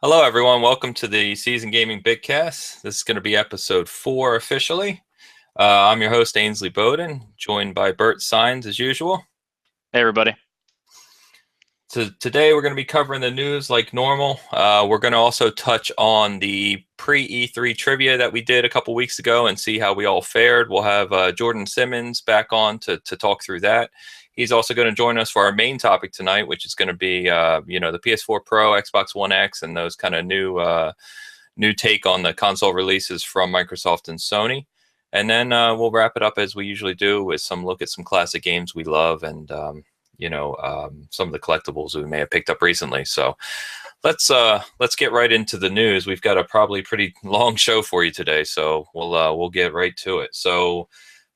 Hello, everyone. Welcome to the Season Gaming Bitcast. This is going to be episode 4 officially. I'm your host, Ainsley Bowden, joined by Bert Sines as usual. Hey, everybody. So today we're going to be covering the news like normal. We're going to also touch on the pre-E3 trivia that we did a couple weeks ago and see how we all fared. We'll have Jordan Simmons back on to talk through that. He's also going to join us for our main topic tonight, which is going to be, the PS4 Pro, Xbox One X, and those kind of new take on the console releases from Microsoft and Sony. And then we'll wrap it up as we usually do with some look at some classic games we love and some of the collectibles we may have picked up recently. So let's get right into the news. We've got a probably pretty long show for you today, so we'll get right to it. So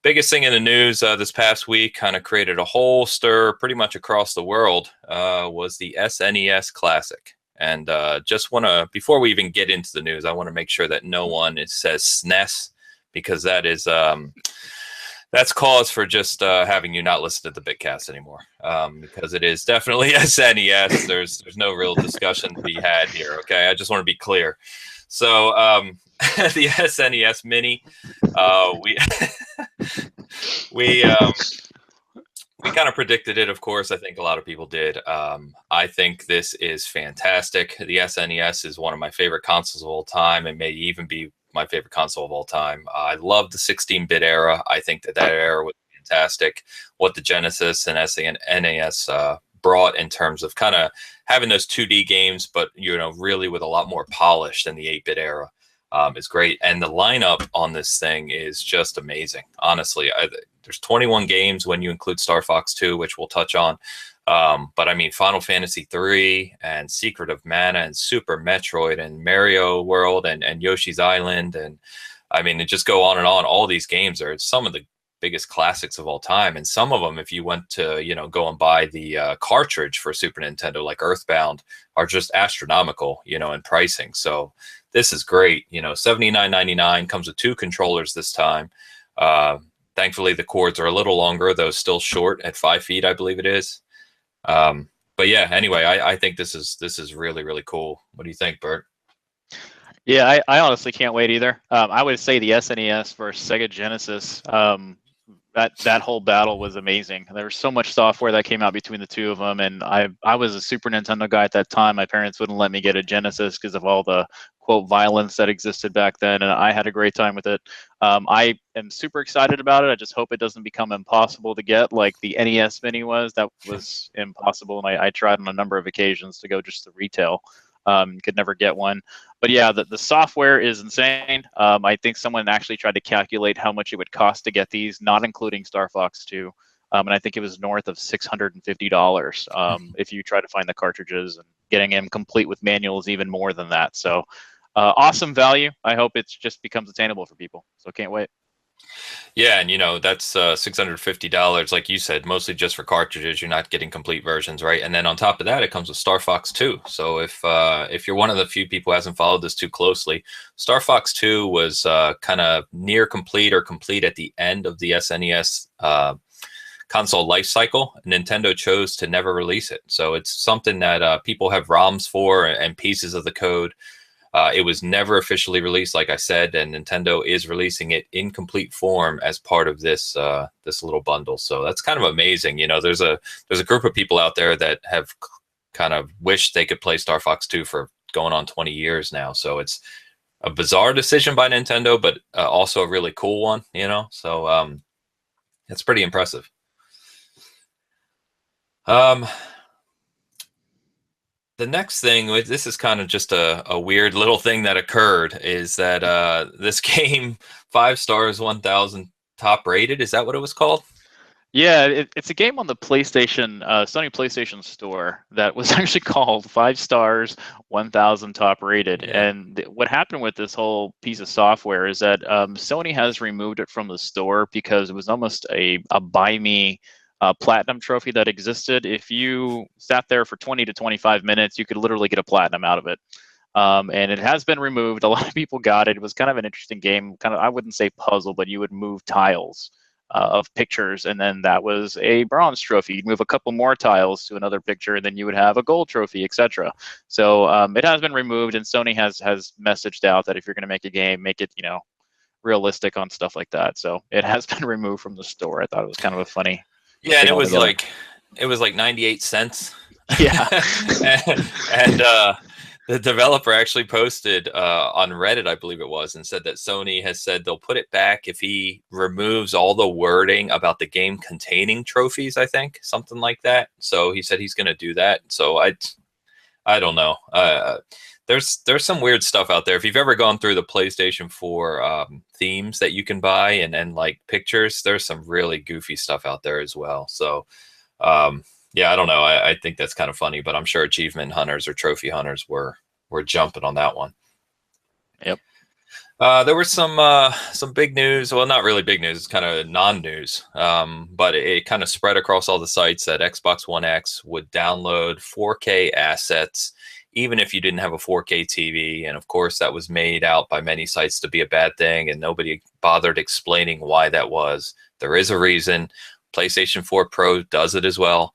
biggest thing in the news this past week, kind of created a whole stir pretty much across the world, was the SNES Classic. And just want to, before we even get into the news, I want to make sure that no one says SNES, because that is that's cause for just having you not listen to the Bitcast anymore, because it is definitely SNES. There's no real discussion to be had here. Okay, I just want to be clear. So the SNES Mini, we kind of predicted it. Of course, I think a lot of people did. I think this is fantastic. The SNES is one of my favorite consoles of all time, and may even be my favorite console of all time. I love the 16-bit era. I think that era was fantastic. What the Genesis and NES brought in terms of kind of having those 2D games, but really with a lot more polish than the 8-bit era, is great. And the lineup on this thing is just amazing. Honestly, there's 21 games when you include Star Fox 2, which we'll touch on. But I mean, Final Fantasy 3 and Secret of Mana and Super Metroid and Mario World and Yoshi's Island. And I mean, it just go on and on. All these games are some of the biggest classics of all time. And some of them, if you went to, go and buy the cartridge for Super Nintendo, like Earthbound, are just astronomical, in pricing. So this is great. $79.99, comes with 2 controllers this time. Thankfully, the cords are a little longer, though still short at 5 feet, I believe it is. But yeah, anyway, I think this is really, really cool. What do you think, Bert? Yeah, I honestly can't wait either. I would say the SNES versus Sega Genesis, that whole battle was amazing. There was so much software that came out between the two of them, and I was a Super Nintendo guy at that time. My parents wouldn't let me get a Genesis because of all the quote violence that existed back then, and I had a great time with it. I am super excited about it. I just hope it doesn't become impossible to get like the NES Mini was. That was impossible, and I tried on a number of occasions to go just to retail. Could never get one. But yeah, the software is insane. I think someone actually tried to calculate how much it would cost to get these, not including Star Fox 2. And I think it was north of $650 if you try to find the cartridges, and getting them complete with manuals even more than that. So awesome value. I hope it just becomes attainable for people. So can't wait. Yeah, and that's $650, like you said, mostly just for cartridges. You're not getting complete versions, right? And then on top of that, it comes with Star Fox 2. So if you're one of the few people who hasn't followed this too closely, Star Fox 2 was kind of near complete or complete at the end of the SNES console life cycle. Nintendo chose to never release it. So it's something that people have ROMs for and pieces of the code. It was never officially released, like I said, and Nintendo is releasing it in complete form as part of this this little bundle. So that's kind of amazing. There's a group of people out there that have kind of wished they could play Star Fox 2 for going on 20 years now. So it's a bizarre decision by Nintendo, but also a really cool one. So it's pretty impressive. The next thing, this is kind of just a weird little thing that occurred, is that this game, 5 stars, 1,000 top rated. Is that what it was called? Yeah, it's a game on the PlayStation, Sony PlayStation Store that was actually called 5 stars, 1,000 top rated. Yeah. And what happened with this whole piece of software is that Sony has removed it from the store because it was almost a buy me platinum trophy that existed. If you sat there for 20 to 25 minutes, you could literally get a platinum out of it. And it has been removed. A lot of people got it. It was kind of an interesting game. Kind of, I wouldn't say puzzle, but you would move tiles. of pictures, and then that was a bronze trophy. You'd move a couple more tiles to another picture, and then you would have a gold trophy, etc. So it has been removed, and Sony has messaged out that if you're going to make a game, make it realistic on stuff like that. So it has been removed from the store. I thought it was kind of a funny. Yeah, and it was like 98 cents. Yeah. and the developer actually posted on Reddit, I believe it was, and said that Sony has said they'll put it back if he removes all the wording about the game containing trophies, I think, something like that. So he said he's going to do that. So I don't know. There's some weird stuff out there. If you've ever gone through the PlayStation 4 themes that you can buy and like pictures, there's some really goofy stuff out there as well. So yeah, I don't know. I think that's kind of funny, but I'm sure achievement hunters or trophy hunters were jumping on that one. Yep. There was some big news. Well, not really big news. It's kind of non-news, but it kind of spread across all the sites that Xbox One X would download 4K assets, even if you didn't have a 4K TV. And of course, that was made out by many sites to be a bad thing, and nobody bothered explaining why that was. There is a reason. PlayStation 4 Pro does it as well.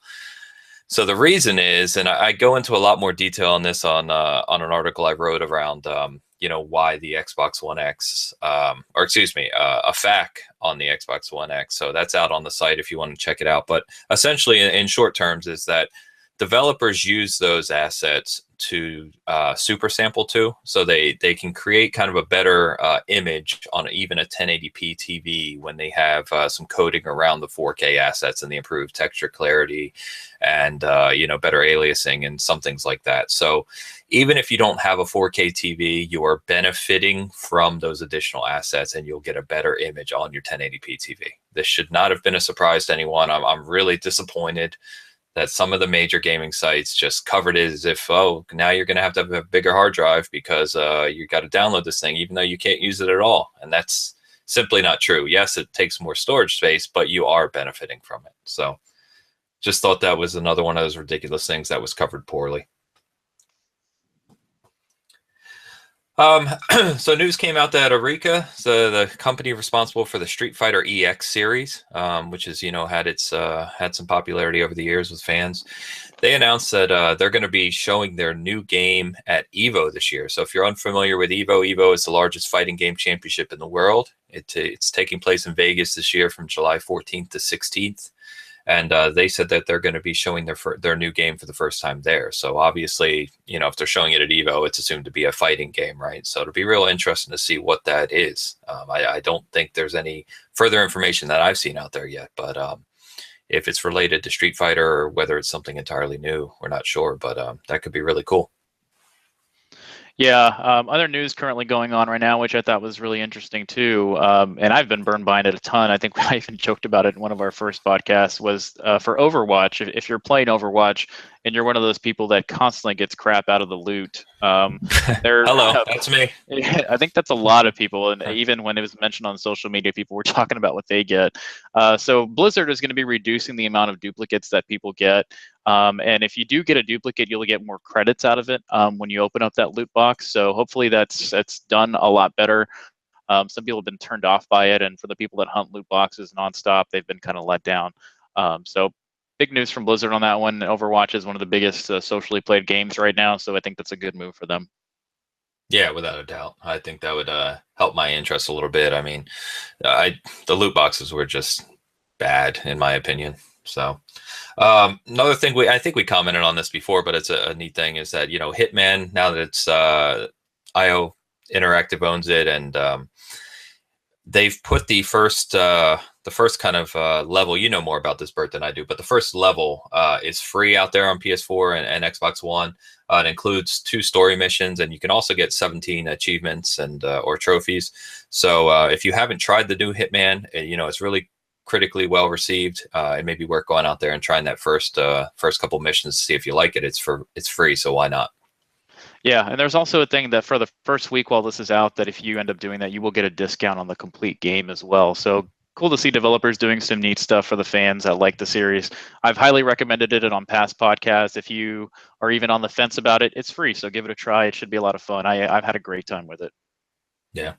So the reason is, and I go into a lot more detail on this on an article I wrote around, why the Xbox One X, a FAQ on the Xbox One X. So that's out on the site if you want to check it out. But essentially, in short terms, is that developers use those assets to super sample to, so they can create kind of a better image on even a 1080p TV when they have some coding around the 4K assets and the improved texture clarity and better aliasing and some things like that. So even if you don't have a 4K TV, you are benefiting from those additional assets, and you'll get a better image on your 1080p TV. This should not have been a surprise to anyone. I'm really disappointed that some of the major gaming sites just covered it as if, oh, now you're going to have a bigger hard drive because you got to download this thing, even though you can't use it at all. And that's simply not true. Yes, it takes more storage space, but you are benefiting from it. So just thought that was another one of those ridiculous things that was covered poorly. So news came out that Eureka, so the company responsible for the Street Fighter EX series, which is, had some popularity over the years with fans. They announced that they're going to be showing their new game at EVO this year. So if you're unfamiliar with EVO, EVO is the largest fighting game championship in the world. It's taking place in Vegas this year from July 14th to 16th. And they said that they're going to be showing their new game for the first time there. So obviously, if they're showing it at EVO, it's assumed to be a fighting game, right? So it'll be real interesting to see what that is. I don't think there's any further information that I've seen out there yet. But if it's related to Street Fighter or whether it's something entirely new, we're not sure. But that could be really cool. Yeah, other news currently going on right now, which I thought was really interesting too, and I've been burned by it a ton. I think I even joked about it in one of our first podcasts, was for Overwatch. If you're playing Overwatch and you're one of those people that constantly gets crap out of the loot, hello, that's me. I think that's a lot of people, and even when it was mentioned on social media, people were talking about what they get. So Blizzard is going to be reducing the amount of duplicates that people get. And if you do get a duplicate, you'll get more credits out of it when you open up that loot box. So hopefully that's done a lot better. Some people have been turned off by it, and for the people that hunt loot boxes nonstop, they've been kind of let down. So big news from Blizzard on that one. Overwatch is one of the biggest socially played games right now, so I think that's a good move for them. Yeah, without a doubt. I think that would help my interest a little bit. I mean, the loot boxes were just bad, in my opinion. So another thing, I think we commented on this before, but it's a neat thing, is that, Hitman, now that it's IO Interactive owns it, and they've put the first kind of level. You know more about this, Bert, than I do, but the first level is free out there on PS4 and Xbox One. It includes 2 story missions, and you can also get 17 achievements and or trophies. So if you haven't tried the new Hitman, it's really critically well received. It may be worth going out there and trying that first couple missions to see if you like it. It's free, so why not? Yeah, and there's also a thing that for the first week while this is out, that if you end up doing that, you will get a discount on the complete game as well. So cool to see developers doing some neat stuff for the fans that like the series. I've highly recommended it on past podcasts. If you are even on the fence about it, it's free, so give it a try. It should be a lot of fun. I've had a great time with it. Yeah.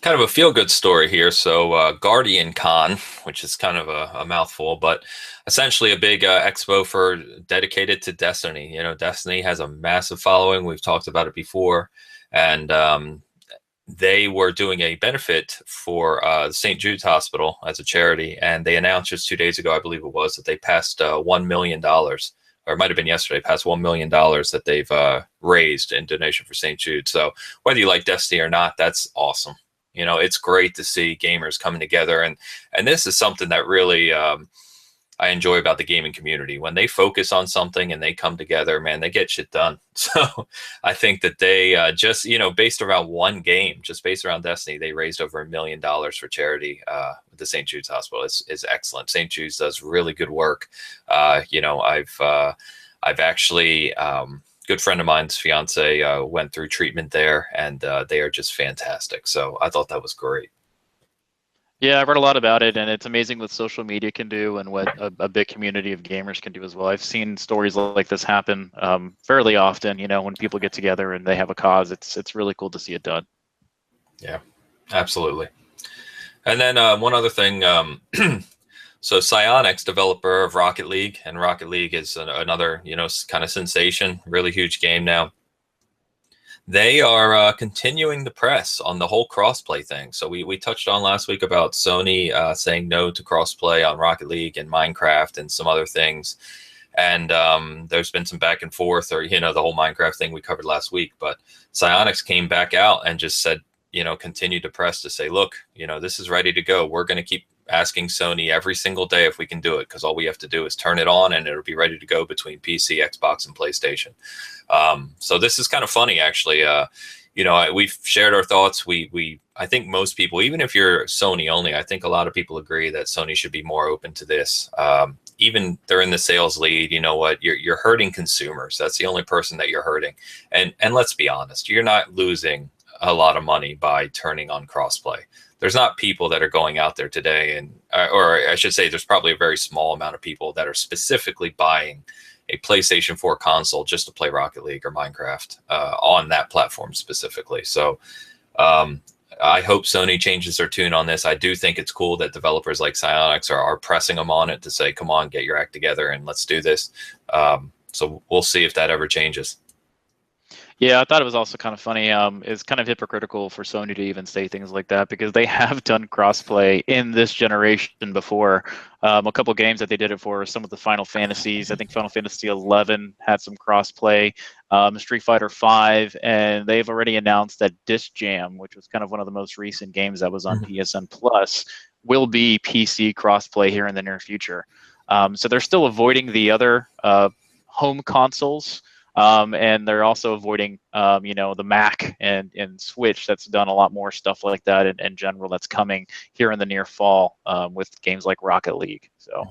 kind of a feel-good story here. So Guardian Con, which is kind of a mouthful, but essentially a big expo for dedicated to Destiny. You know, Destiny has a massive following. We've talked about it before, and they were doing a benefit for St. Jude's Hospital as a charity, and they announced just 2 days ago, I believe it was, that they passed $1 million, or it might have been yesterday, passed $1 million that they've raised in donation for St. Jude. So whether you like Destiny or not, that's awesome. You know, it's great to see gamers coming together, and this is something that really I enjoy about the gaming community. When they focus on something and they come together, man, they get shit done. So I think that they just, you know, based around one game, just based around Destiny, they raised over $1 million for charity with the St. Jude's Hospital. Is excellent. St. Jude's does really good work. You know, I've actually good friend of mine's fiance went through treatment there, and they are just fantastic. So I thought that was great. Yeah, I've read a lot about it, and it's amazing what social media can do and what a big community of gamers can do as well. I've seen stories like this happen fairly often, you know, when people get together and they have a cause. It's really cool to see it done. Yeah, absolutely. And then one other thing, so Psyonix, developer of Rocket League, and Rocket League is another, you know, kind of sensation, really huge game now. They are continuing the press on the whole crossplay thing. So we touched on last week about Sony saying no to crossplay on Rocket League and Minecraft and some other things. And there's been some back and forth, or, you know, the whole Minecraft thing we covered last week. But Psyonix came back out and just said, you know, continued to press to say, look, you know, this is ready to go. We're going to keep asking Sony every single day if we can do it, because all we have to do is turn it on and it'll be ready to go between PC, Xbox, and PlayStation. So this is kind of funny, actually. You know, we've shared our thoughts. I think most people, even if you're Sony only, I think a lot of people agree that Sony should be more open to this. Even they're in the sales lead. You know what? You're hurting consumers. That's the only person that you're hurting. And let's be honest, you're not losing a lot of money by turning on crossplay. There's not people that are going out there today, and or I should say, there's probably a very small amount of people that are specifically buying a PlayStation 4 console just to play Rocket League or Minecraft on that platform specifically. So I hope Sony changes their tune on this. I do think it's cool that developers like Psyonix are pressing them on it to say, come on, get your act together and let's do this. So we'll see if that ever changes. Yeah, I thought it was also kind of funny. It's kind of hypocritical for Sony to even say things like that, because they have done crossplay in this generation before. A couple of games that they did it for, some of the Final Fantasies. I think Final Fantasy 11 had some crossplay, Street Fighter 5, and they've already announced that Disc Jam, which was kind of one of the most recent games that was on PSN Plus, will be PC crossplay here in the near future. So they're still avoiding the other home consoles. And they're also avoiding, you know, the Mac and Switch. That's done a lot more stuff like that in general. That's coming here in the near fall with games like Rocket League. So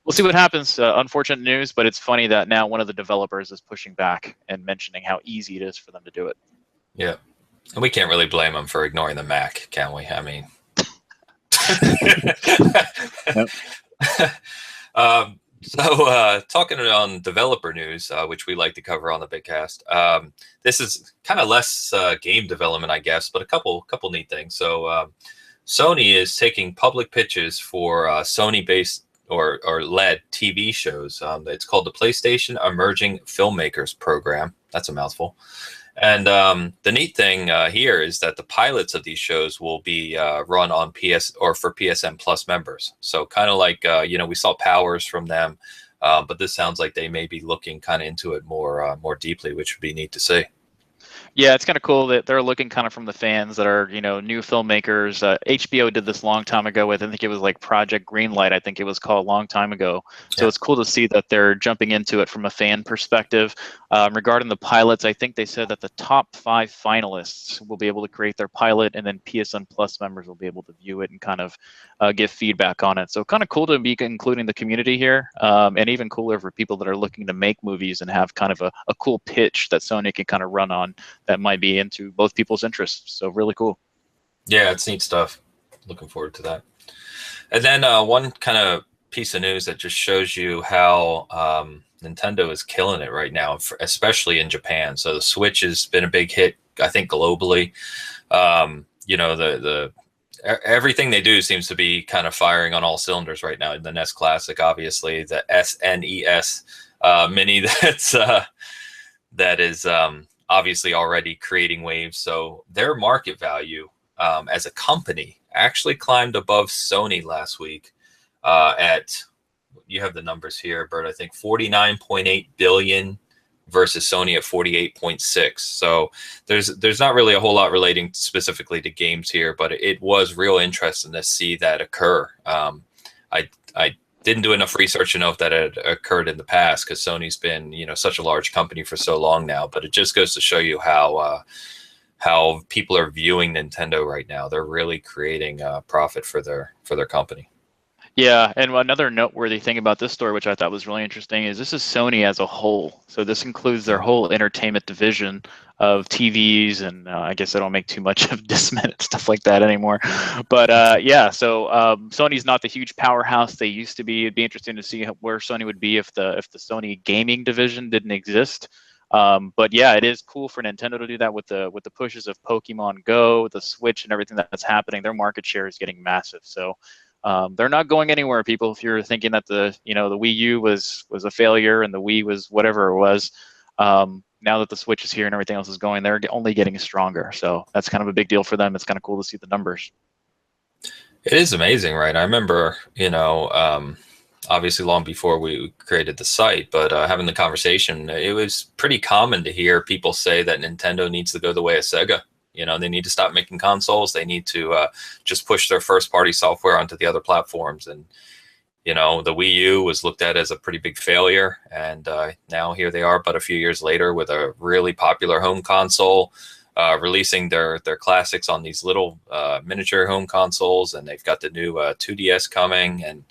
we'll see what happens. Unfortunate news, but it's funny that now one of the developers is pushing back and mentioning how easy it is for them to do it. Yeah, and we can't really blame them for ignoring the Mac, can we? I mean, So talking on developer news, which we like to cover on the Bitcast, this is kind of less game development, I guess, but a couple neat things. So Sony is taking public pitches for Sony-based or led TV shows. It's called the PlayStation Emerging Filmmakers Program. That's a mouthful. And the neat thing here is that the pilots of these shows will be run on PS or for PSN Plus members. So kind of like, you know, we saw Powers from them, but this sounds like they may be looking kind of into it more deeply, which would be neat to see. Yeah, it's kind of cool that they're looking kind of from the fans that are, you know, new filmmakers. HBO did this a long time ago with, I think it was like Project Greenlight, I think it was called a long time ago. So It's cool to see that they're jumping into it from a fan perspective. Regarding the pilots, I think they said that the top 5 finalists will be able to create their pilot, and then PSN Plus members will be able to view it and kind of give feedback on it. So kind of cool to be including the community here, and even cooler for people that are looking to make movies and have kind of a cool pitch that Sony can kind of run on that might be into both people's interests. So really cool. Yeah, it's neat stuff. Looking forward to that. And then one kind of piece of news that just shows you how Nintendo is killing it right now, especially in Japan. So the Switch has been a big hit, I think, globally. you know, everything they do seems to be kind of firing on all cylinders right now. The NES Classic, obviously, the SNES Mini that is obviously already creating waves. So their market value as a company actually climbed above Sony last week at, you have the numbers here, Bert, I think 49.8 billion versus Sony at 48.6. So there's not really a whole lot relating specifically to games here, but it was real interesting to see that occur. I didn't do enough research to know if that had occurred in the past, because Sony's been, you know, such a large company for so long now. But it just goes to show you how people are viewing Nintendo right now. They're really creating profit for their company. Yeah, and another noteworthy thing about this story, which I thought was really interesting, is this is Sony as a whole. So this includes their whole entertainment division of TVs, and I guess I don't make too much of Discman and stuff like that anymore. But yeah, so Sony's not the huge powerhouse they used to be. It'd be interesting to see where Sony would be if the Sony gaming division didn't exist. But yeah, it is cool for Nintendo to do that with the pushes of Pokemon Go, the Switch, and everything that's happening. Their market share is getting massive. So. They're not going anywhere, people. If you're thinking that the Wii U was a failure and the Wii was whatever it was, now that the Switch is here and everything else is going, they're only getting stronger. So that's kind of a big deal for them. It's kind of cool to see the numbers. It is amazing, right? I remember, obviously long before we created the site, but having the conversation, it was pretty common to hear people say that Nintendo needs to go the way of Sega. You know, they need to stop making consoles. They need to just push their first-party software onto the other platforms. And, you know, the Wii U was looked at as a pretty big failure. And now here they are, but a few years later, with a really popular home console, releasing their classics on these little miniature home consoles. And they've got the new 2DS coming. And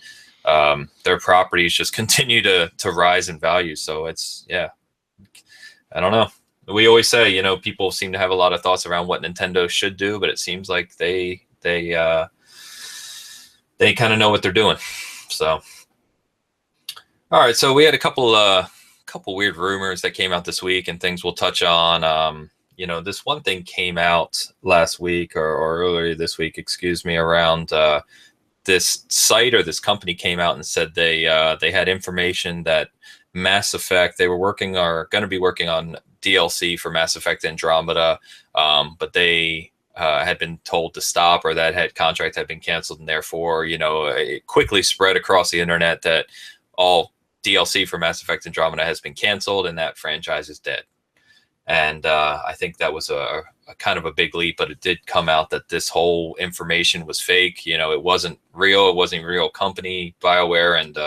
their properties just continue to rise in value. So it's, yeah, I don't know. We always say, you know, people seem to have a lot of thoughts around what Nintendo should do, but it seems like they kind of know what they're doing. So, all right. So we had a couple weird rumors that came out this week, and things we'll touch on. You know, this one thing came out last week or earlier this week, excuse me, around this site or this company came out and said they had information that Mass Effect, they were working or going to be working on DLC for Mass Effect Andromeda, but they had been told to stop, or that contract had been canceled, and therefore, you know, it quickly spread across the internet that all DLC for Mass Effect Andromeda has been canceled and that franchise is dead. And I think that was a kind of a big leap, but it did come out that this whole information was fake. You know, it wasn't real. It wasn't a real company, BioWare, and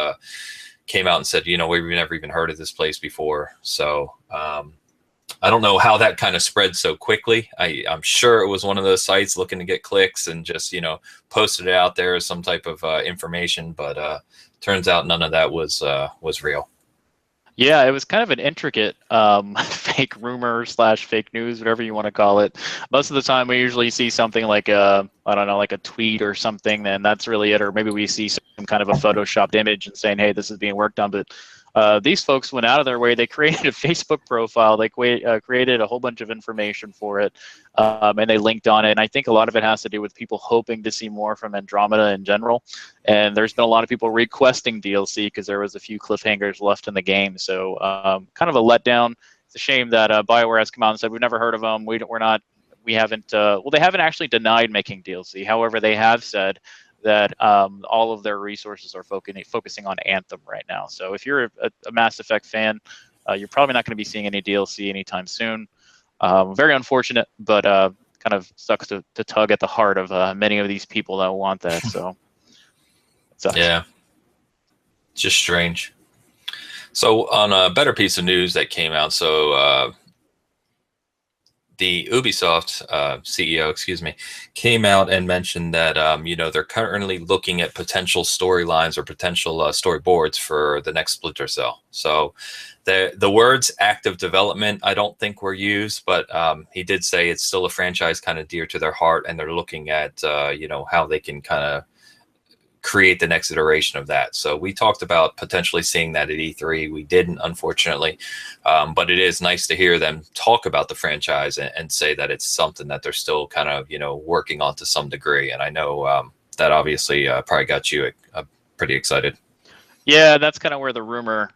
came out and said, you know, we've never even heard of this place before. So I don't know how that kind of spread so quickly. I'm sure it was one of those sites looking to get clicks and just, you know, posted it out there as some type of information. But turns out none of that was real. Yeah, it was kind of an intricate fake rumor / fake news, whatever you want to call it. Most of the time, we usually see something like I don't know, like a tweet or something, and that's really it. Or maybe we see some kind of a photoshopped image and saying, "Hey, this is being worked on." But these folks went out of their way. They created a Facebook profile. They created a whole bunch of information for it, and they linked on it. And I think a lot of it has to do with people hoping to see more from Andromeda in general. And there's been a lot of people requesting DLC because there was a few cliffhangers left in the game. So kind of a letdown. It's a shame that BioWare has come out and said, we've never heard of them. They haven't actually denied making DLC. However, they have said that all of their resources are focusing on Anthem right now. So if you're a Mass Effect fan, you're probably not going to be seeing any DLC anytime soon. Very unfortunate, but kind of sucks to tug at the heart of many of these people that want that. So it sucks. Yeah, just strange. So on a better piece of news that came out, so the Ubisoft CEO, came out and mentioned that they're currently looking at potential storylines or potential storyboards for the next Splinter Cell. So the words active development I don't think were used, but he did say it's still a franchise kind of dear to their heart, and they're looking at how they can kind of create the next iteration of that. So we talked about potentially seeing that at E3. We didn't, unfortunately, but it is nice to hear them talk about the franchise and say that it's something that they're still kind of, you know, working on to some degree. And I know that obviously probably got you pretty excited. Yeah, that's kind of where the rumor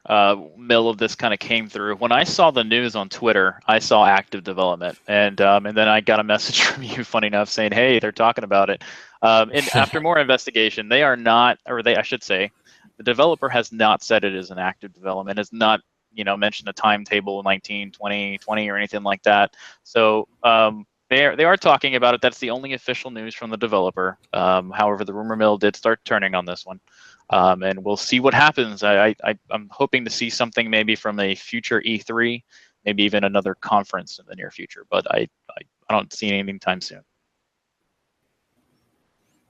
mill of this kind of came through. When I saw the news on Twitter, I saw active development, and then I got a message from you, funny enough, saying, "Hey, they're talking about it." And after more investigation, they are not, or I should say, the developer has not said it is an active development. Has not, you know, mentioned a timetable 19, 20, 20 or anything like that. So they are talking about it. That's the only official news from the developer. However, the rumor mill did start turning on this one. And we'll see what happens. I'm hoping to see something maybe from a future E3, maybe even another conference in the near future. But I don't see anything anytime soon.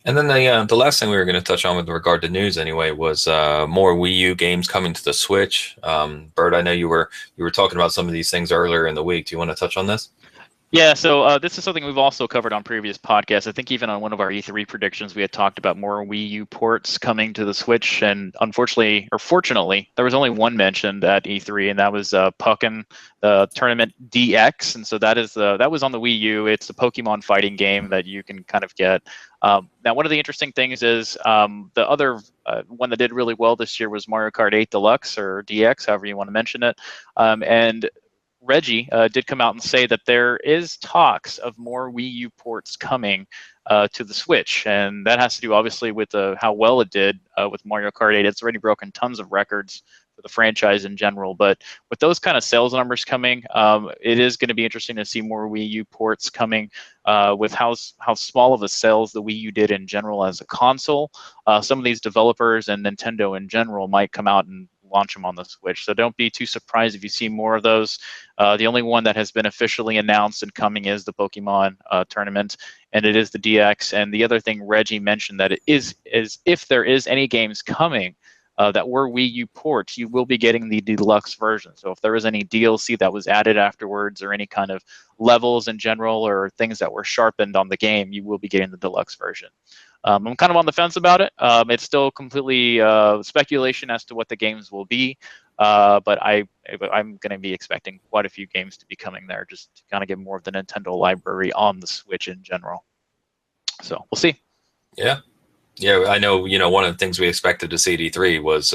And then the last thing we were going to touch on with regard to news anyway was more Wii U games coming to the Switch. Bert, I know you were talking about some of these things earlier in the week. Do you want to touch on this? Yeah, so this is something we've also covered on previous podcasts. I think even on one of our E3 predictions, we had talked about more Wii U ports coming to the Switch. And unfortunately, or fortunately, there was only one mentioned at E3, and that was Puckin, the Tournament DX. And so that was on the Wii U. It's a Pokemon fighting game that you can kind of get. Now, one of the interesting things is the other one that did really well this year was Mario Kart 8 Deluxe, or DX, however you want to mention it. And Reggie did come out and say that there is talks of more Wii U ports coming to the Switch, and that has to do obviously with how well it did with Mario Kart 8. It's already broken tons of records for the franchise in general, but with those kind of sales numbers coming, it is going to be interesting to see more Wii U ports coming with how small of a sales the Wii U did in general as a console. Some of these developers and Nintendo in general might come out and launch them on the Switch. So don't be too surprised if you see more of those. The only one that has been officially announced and coming is the Pokemon tournament, and it is the DX. And the other thing Reggie mentioned that it is if there is any games coming that were Wii U ports, you will be getting the deluxe version. So if there is any DLC that was added afterwards or any kind of levels in general or things that were sharpened on the game, you will be getting the deluxe version. I'm kind of on the fence about it. It's still completely speculation as to what the games will be, but I'm going to be expecting quite a few games to be coming there, just to kind of get more of the Nintendo library on the Switch in general. So we'll see. Yeah, I know. You know, one of the things we expected to see at E3 was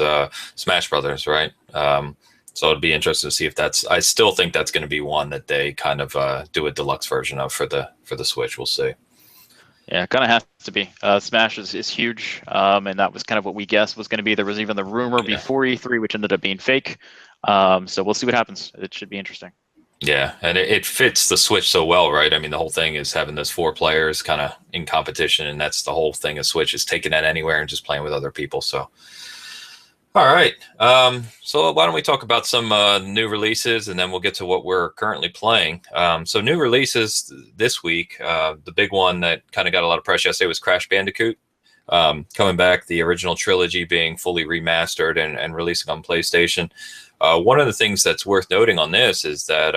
Smash Brothers, right? So it'd be interesting to see if that's. I still think that's going to be one that they kind of do a deluxe version of for the Switch. We'll see. Yeah, it kind of has to be. Smash is huge, and that was kind of what we guessed was going to be. There was even the rumor before E3, which ended up being fake. So we'll see what happens. It should be interesting. Yeah, and it fits the Switch so well, right? I mean, the whole thing is having those 4 players kind of in competition, and that's the whole thing of Switch, is taking that anywhere and just playing with other people. So, all right. So why don't we talk about some new releases, and then we'll get to what we're currently playing. So new releases this week. The big one that kind of got a lot of press yesterday was Crash Bandicoot. Coming back, the original trilogy being fully remastered and releasing on PlayStation. One of the things that's worth noting on this is that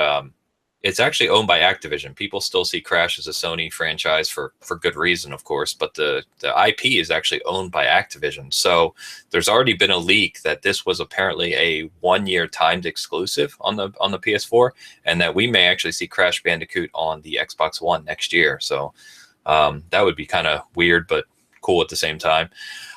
it's actually owned by Activision. People still see Crash as a Sony franchise for good reason, of course, but the IP is actually owned by Activision. So there's already been a leak that this was apparently a 1-year timed exclusive on the PS4, and that we may actually see Crash Bandicoot on the Xbox One next year. So that would be kind of weird, but cool at the same time.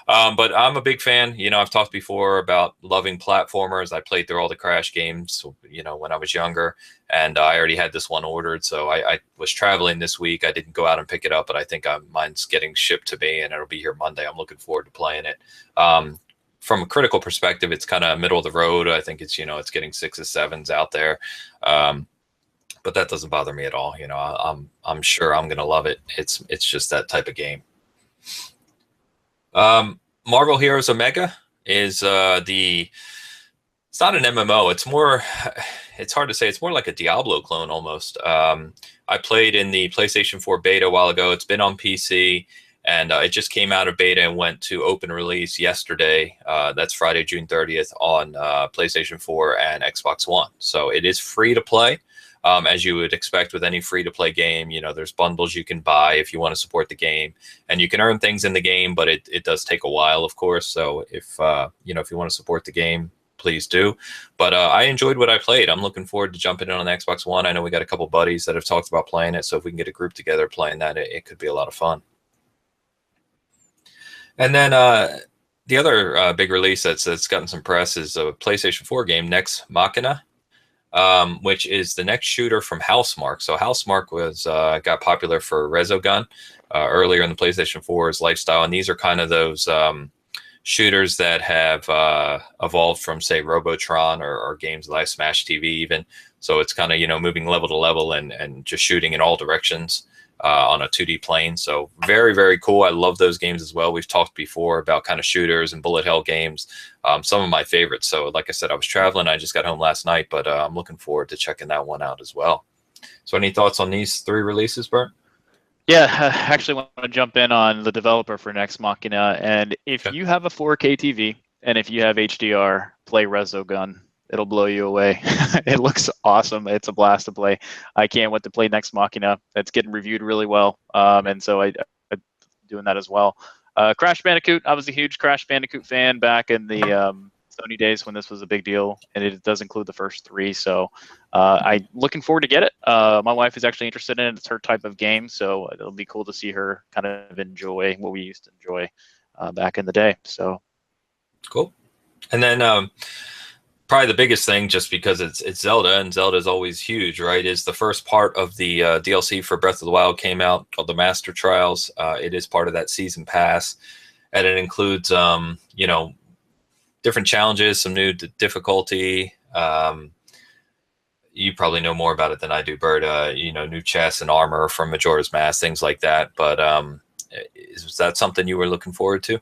But I'm a big fan. You know, I've talked before about loving platformers. I played through all the Crash games, you know, when I was younger, and I already had this one ordered. So I was traveling this week. I didn't go out and pick it up, but I think mine's getting shipped to me, and it'll be here Monday. I'm looking forward to playing it. From a critical perspective, it's kind of middle of the road. I think it's, you know, it's getting 6s, 7s out there. But that doesn't bother me at all. You know, I'm sure I'm going to love it. It's just that type of game. Marvel Heroes Omega is it's not an MMO. It's hard to say. It's more like a Diablo clone almost. I played in the PlayStation 4 beta a while ago. It's been on PC, and it just came out of beta and went to open release yesterday. That's Friday, June 30th on PlayStation 4 and Xbox One. So it is free to play. as you would expect with any free-to-play game. You know, there's bundles you can buy if you want to support the game, and you can earn things in the game, but it does take a while, of course. So if you know, if you want to support the game, please do. But I enjoyed what I played. I'm looking forward to jumping in on the Xbox One. I know we got a couple buddies that have talked about playing it, so if we can get a group together playing that, it could be a lot of fun. And then the other big release that's gotten some press is a PlayStation 4 game, Nex Machina, which is the next shooter from Housemarque. So Housemarque was got popular for Resogun earlier in the PlayStation 4's lifestyle, and these are kind of those shooters that have evolved from, say, Robotron or games like Smash TV even. So it's kind of, you know, moving level to level and just shooting in all directions on a 2D plane. So very, very cool. I love those games as well. We've talked before about kind of shooters and bullet hell games. Some of my favorites. So like I said, I was traveling. I just got home last night, but I'm looking forward to checking that one out as well. So any thoughts on these three releases, Bert? Yeah, I actually want to jump in on the developer for Nex Machina. And if you have a 4K TV and if you have HDR, play Resogun. It'll blow you away. It looks awesome. It's a blast to play. I can't wait to play Nex Machina. It's getting reviewed really well. And so I'm doing that as well. Crash Bandicoot. I was a huge Crash Bandicoot fan back in the Sony days when this was a big deal, and it does include the first three. So I'm looking forward to get it. My wife is actually interested in it. It's her type of game, so it'll be cool to see her kind of enjoy what we used to enjoy back in the day. So cool. And then probably the biggest thing, just because it's Zelda, and Zelda is always huge, right, is the first part of the DLC for Breath of the Wild came out, called the Master Trials. It is part of that season pass, and it includes, you know, different challenges, some new difficulty. You probably know more about it than I do, Bert. You know, new chests and armor from Majora's Mask, things like that. But is that something you were looking forward to?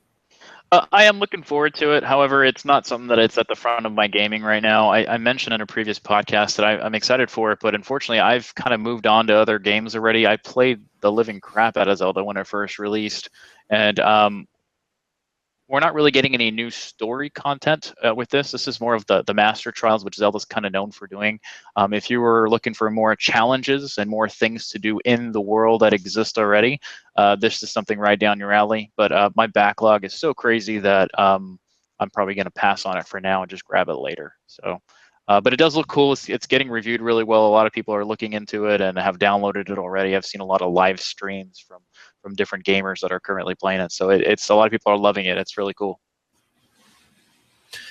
I am looking forward to it. However, it's not something that it's at the front of my gaming right now. I mentioned in a previous podcast that I'm excited for it, but unfortunately, I've kind of moved on to other games already. I played the living crap out of Zelda when it first released, and we're not really getting any new story content with this. This is more of the Master Trials, which Zelda's kind of known for doing. If you were looking for more challenges and more things to do in the world that exist already, this is something right down your alley. But my backlog is so crazy that I'm probably going to pass on it for now and just grab it later. So, but it does look cool. It's getting reviewed really well. A lot of people are looking into it and have downloaded it already. I've seen a lot of live streams from different gamers that are currently playing it. So it's a lot of people are loving it. It's really cool.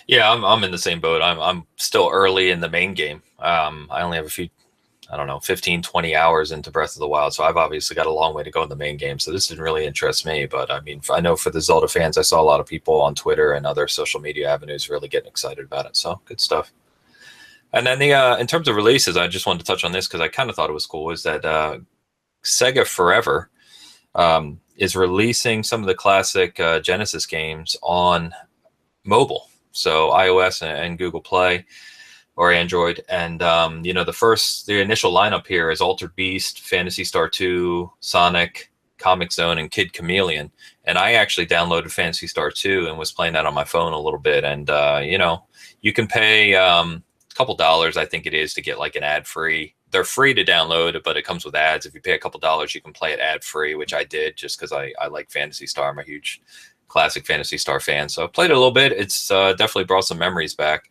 Yeah, I'm in the same boat. I'm still early in the main game. I only have a few, I don't know, 15, 20 hours into Breath of the Wild. So I've obviously got a long way to go in the main game. So this didn't really interest me. But I mean, I know for the Zelda fans, I saw a lot of people on Twitter and other social media avenues really getting excited about it. So good stuff. And then in terms of releases, I just wanted to touch on this because I kind of thought it was cool, is that Sega Forever is releasing some of the classic Genesis games on mobile. So iOS and Google Play or Android. And, you know, the initial lineup here is Altered Beast, Phantasy Star 2, Sonic, Comic Zone, and Kid Chameleon. And I actually downloaded Phantasy Star 2 and was playing that on my phone a little bit. And, you know, you can pay a couple dollars, I think it is, to get like an ad-free. They're free to download, but it comes with ads. If you pay a couple dollars, you can play it ad-free, which I did just because I like Phantasy Star. I'm a huge classic Phantasy Star fan. So I played it a little bit. It's definitely brought some memories back.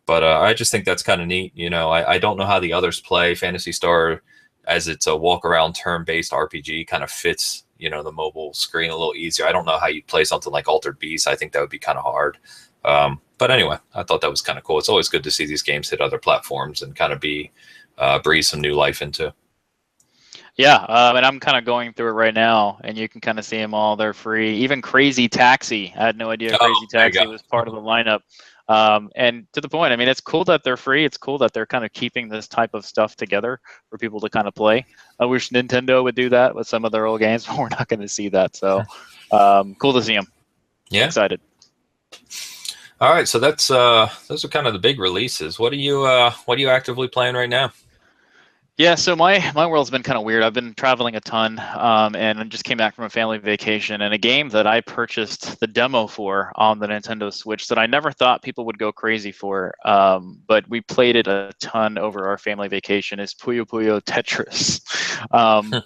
But I just think that's kind of neat. You know, I don't know how the others play. Phantasy Star, as it's a walk-around turn-based RPG, kind of fits, you know, the mobile screen a little easier. I don't know how you'd play something like Altered Beast. I think that would be kind of hard. But anyway, I thought that was kind of cool. It's always good to see these games hit other platforms and kind of breathe some new life into. Yeah, and I'm kind of going through it right now, and you can kind of see them all. They're free. Even Crazy Taxi. I had no idea Crazy Taxi was part of the lineup. And to the point, I mean, it's cool that they're free. It's cool that they're kind of keeping this type of stuff together for people to kind of play. I wish Nintendo would do that with some of their old games, but we're not going to see that. So cool to see them. Yeah. Excited. All right, so that's those are kind of the big releases. What are you actively playing right now? Yeah, so my world's been kind of weird. I've been traveling a ton, and I just came back from a family vacation. And a game that I purchased the demo for on the Nintendo Switch that I never thought people would go crazy for, but we played it a ton over our family vacation is Puyo Puyo Tetris.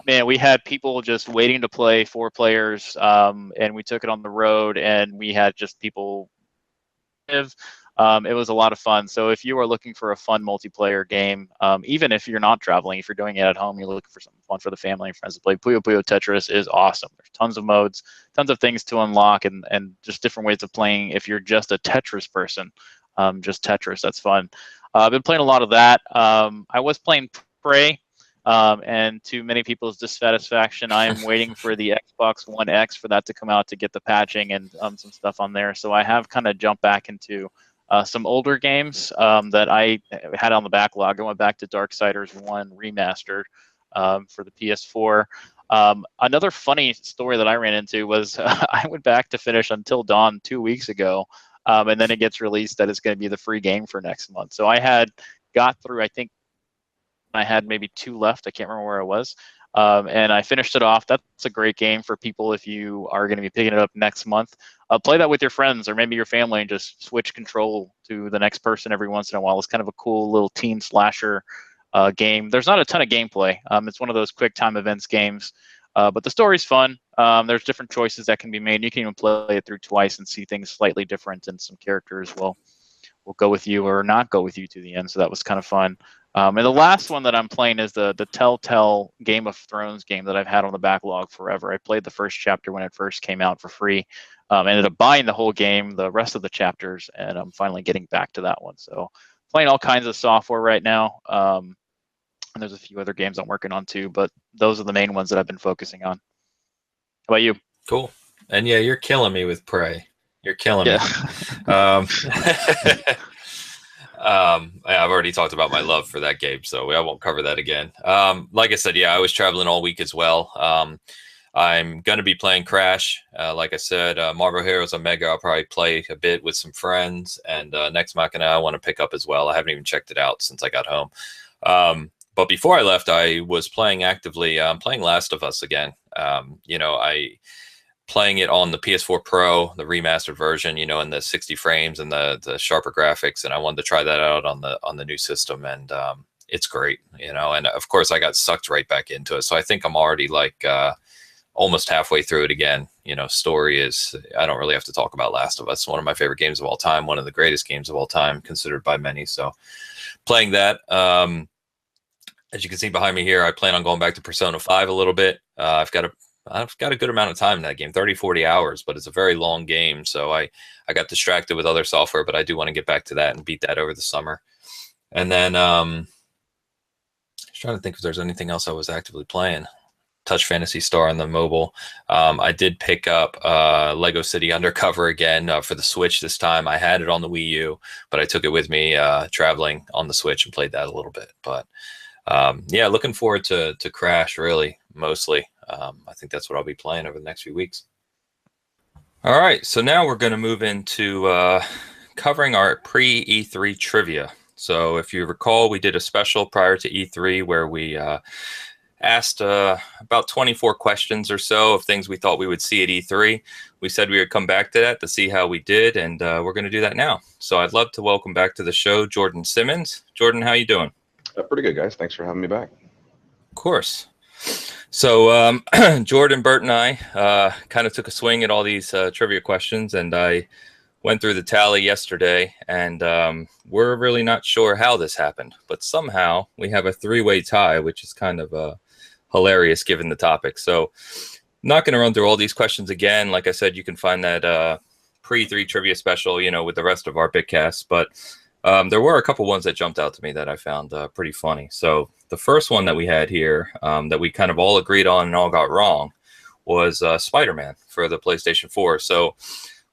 Man, we had people just waiting to play, 4 players, and we took it on the road, and we had just people. It was a lot of fun. So if you are looking for a fun multiplayer game, even if you're not traveling, if you're doing it at home, you're looking for something fun for the family and friends to play, Puyo Puyo Tetris is awesome. There's tons of modes, tons of things to unlock, and just different ways of playing. If you're just a Tetris person, just Tetris, that's fun. I've been playing a lot of that. I was playing Prey, and to many people's dissatisfaction, I am waiting for the Xbox One X for that to come out to get the patching and some stuff on there. So I have kind of jumped back into some older games that I had on the backlog. I went back to Darksiders 1 Remastered for the PS4. Another funny story that I ran into was I went back to finish Until Dawn 2 weeks ago, and then it gets released that it's going to be the free game for next month. So I had got through, I think I had maybe 2 left. I can't remember where I was. And I finished it off. That's a great game for people if you are going to be picking it up next month. Play that with your friends or maybe your family and just switch control to the next person every once in a while. It's kind of a cool little teen slasher game. There's not a ton of gameplay. It's one of those quick time events games, but the story's fun. There's different choices that can be made. You can even play it through twice and see things slightly different, and some characters will go with you or not go with you to the end. So that was kind of fun. And the last one that I'm playing is the Telltale Game of Thrones game that I've had on the backlog forever. I played the first chapter when it first came out for free. Ended up buying the whole game, the rest of the chapters, and I'm finally getting back to that one. So playing all kinds of software right now. And there's a few other games I'm working on too, but those are the main ones that I've been focusing on. How about you? Cool. And yeah, you're killing me with Prey. You're killing me. I've already talked about my love for that game, so I won't cover that again. Like I said, yeah, I was traveling all week as well. I'm going to be playing Crash. Like I said, Marvel Heroes Omega, I'll probably play a bit with some friends. And Next Machina, I want to pick up as well. I haven't even checked it out since I got home. But before I left, I was playing actively, playing Last of Us again. Playing it on the PS4 Pro, the remastered version, in the 60 frames and the sharper graphics, and I wanted to try that out on the new system, and it's great, and of course I got sucked right back into it. So I think I'm already like almost halfway through it again. Story is, I don't really have to talk about Last of Us. One of my favorite games of all time, one of the greatest games of all time, considered by many. So playing that. As you can see behind me here, I plan on going back to Persona 5 a little bit. I've got a good amount of time in that game, 30, 40 hours, but it's a very long game. So I got distracted with other software, but I do want to get back to that and beat that over the summer. And then I was trying to think if there's anything else I was actively playing. Touch Fantasy Star on the mobile. I did pick up Lego City Undercover again for the Switch this time. I had it on the Wii U, but I took it with me traveling on the Switch and played that a little bit. But yeah, looking forward to Crash, really, mostly. I think that's what I'll be playing over the next few weeks. All right, so now we're going to move into covering our pre-E3 trivia. So if you recall, we did a special prior to E3 where we asked about 24 questions or so of things we thought we would see at E3. We said we would come back to that to see how we did, and we're going to do that now. So I'd love to welcome back to the show Jordan Simmons. Jordan, how you doing? Pretty good, guys. Thanks for having me back. Of course. So Jordan, Bert, and I kind of took a swing at all these trivia questions, and I went through the tally yesterday, and we're really not sure how this happened, but somehow we have a 3-way tie, which is kind of hilarious given the topic. So I'm not going to run through all these questions again. Like I said, you can find that pre-3 trivia special, with the rest of our Bitcasts, but there were a couple ones that jumped out to me that I found pretty funny. So the first one that we had here that we kind of all agreed on and all got wrong was Spider-Man for the PlayStation 4. So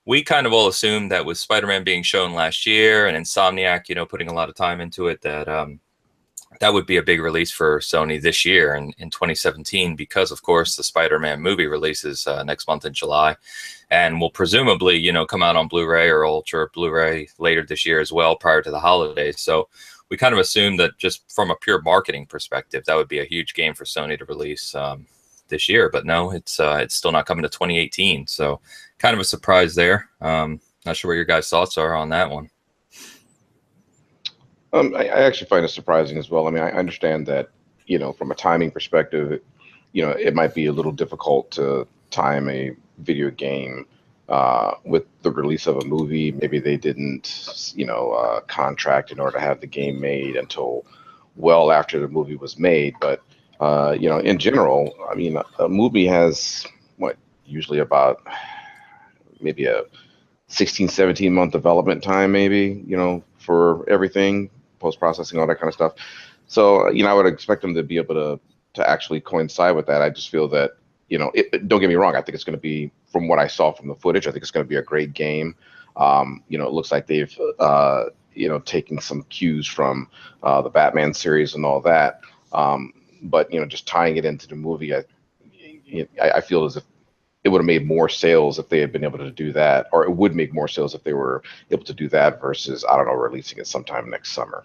we kind of all assumed that with Spider-Man being shown last year and Insomniac, putting a lot of time into it, that that would be a big release for Sony this year in 2017, because, of course, the Spider-Man movie releases next month in July and will presumably, come out on Blu-ray or Ultra Blu-ray later this year as well, prior to the holidays. So we kind of assumed that just from a pure marketing perspective, that would be a huge game for Sony to release this year. But no, it's still not coming to 2018. So kind of a surprise there. Not sure what your guys' thoughts are on that one. I actually find it surprising as well. I mean, I understand that, from a timing perspective, it might be a little difficult to time a video game with the release of a movie. Maybe they didn't, contract in order to have the game made until well after the movie was made. But, in general, I mean, a movie has usually about maybe a 16, 17-month development time, maybe, for everything, post-processing, all that kind of stuff. So, I would expect them to be able to actually coincide with that. I just feel that, don't get me wrong, I think it's going to be, from what I saw from the footage, I think it's going to be a great game. It looks like they've, taken some cues from the Batman series and all that. But, just tying it into the movie, I feel as if it would have made more sales if they had been able to do that, or it would make more sales if they were able to do that versus, I don't know, releasing it sometime next summer.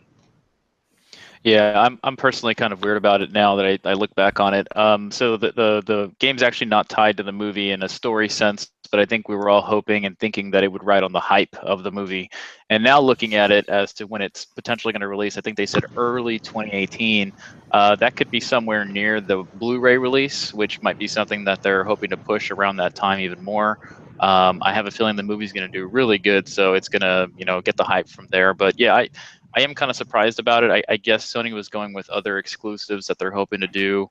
Yeah, I'm personally kind of weird about it now that I look back on it. So the game's actually not tied to the movie in a story sense, but I think we were all hoping and thinking that it would ride on the hype of the movie. And now looking at it as to when it's potentially going to release, I think they said early 2018. That could be somewhere near the Blu-ray release, which might be something that they're hoping to push around that time even more. I have a feeling the movie's going to do really good, so it's going to get the hype from there. But yeah, I am kind of surprised about it. I guess Sony was going with other exclusives that they're hoping to do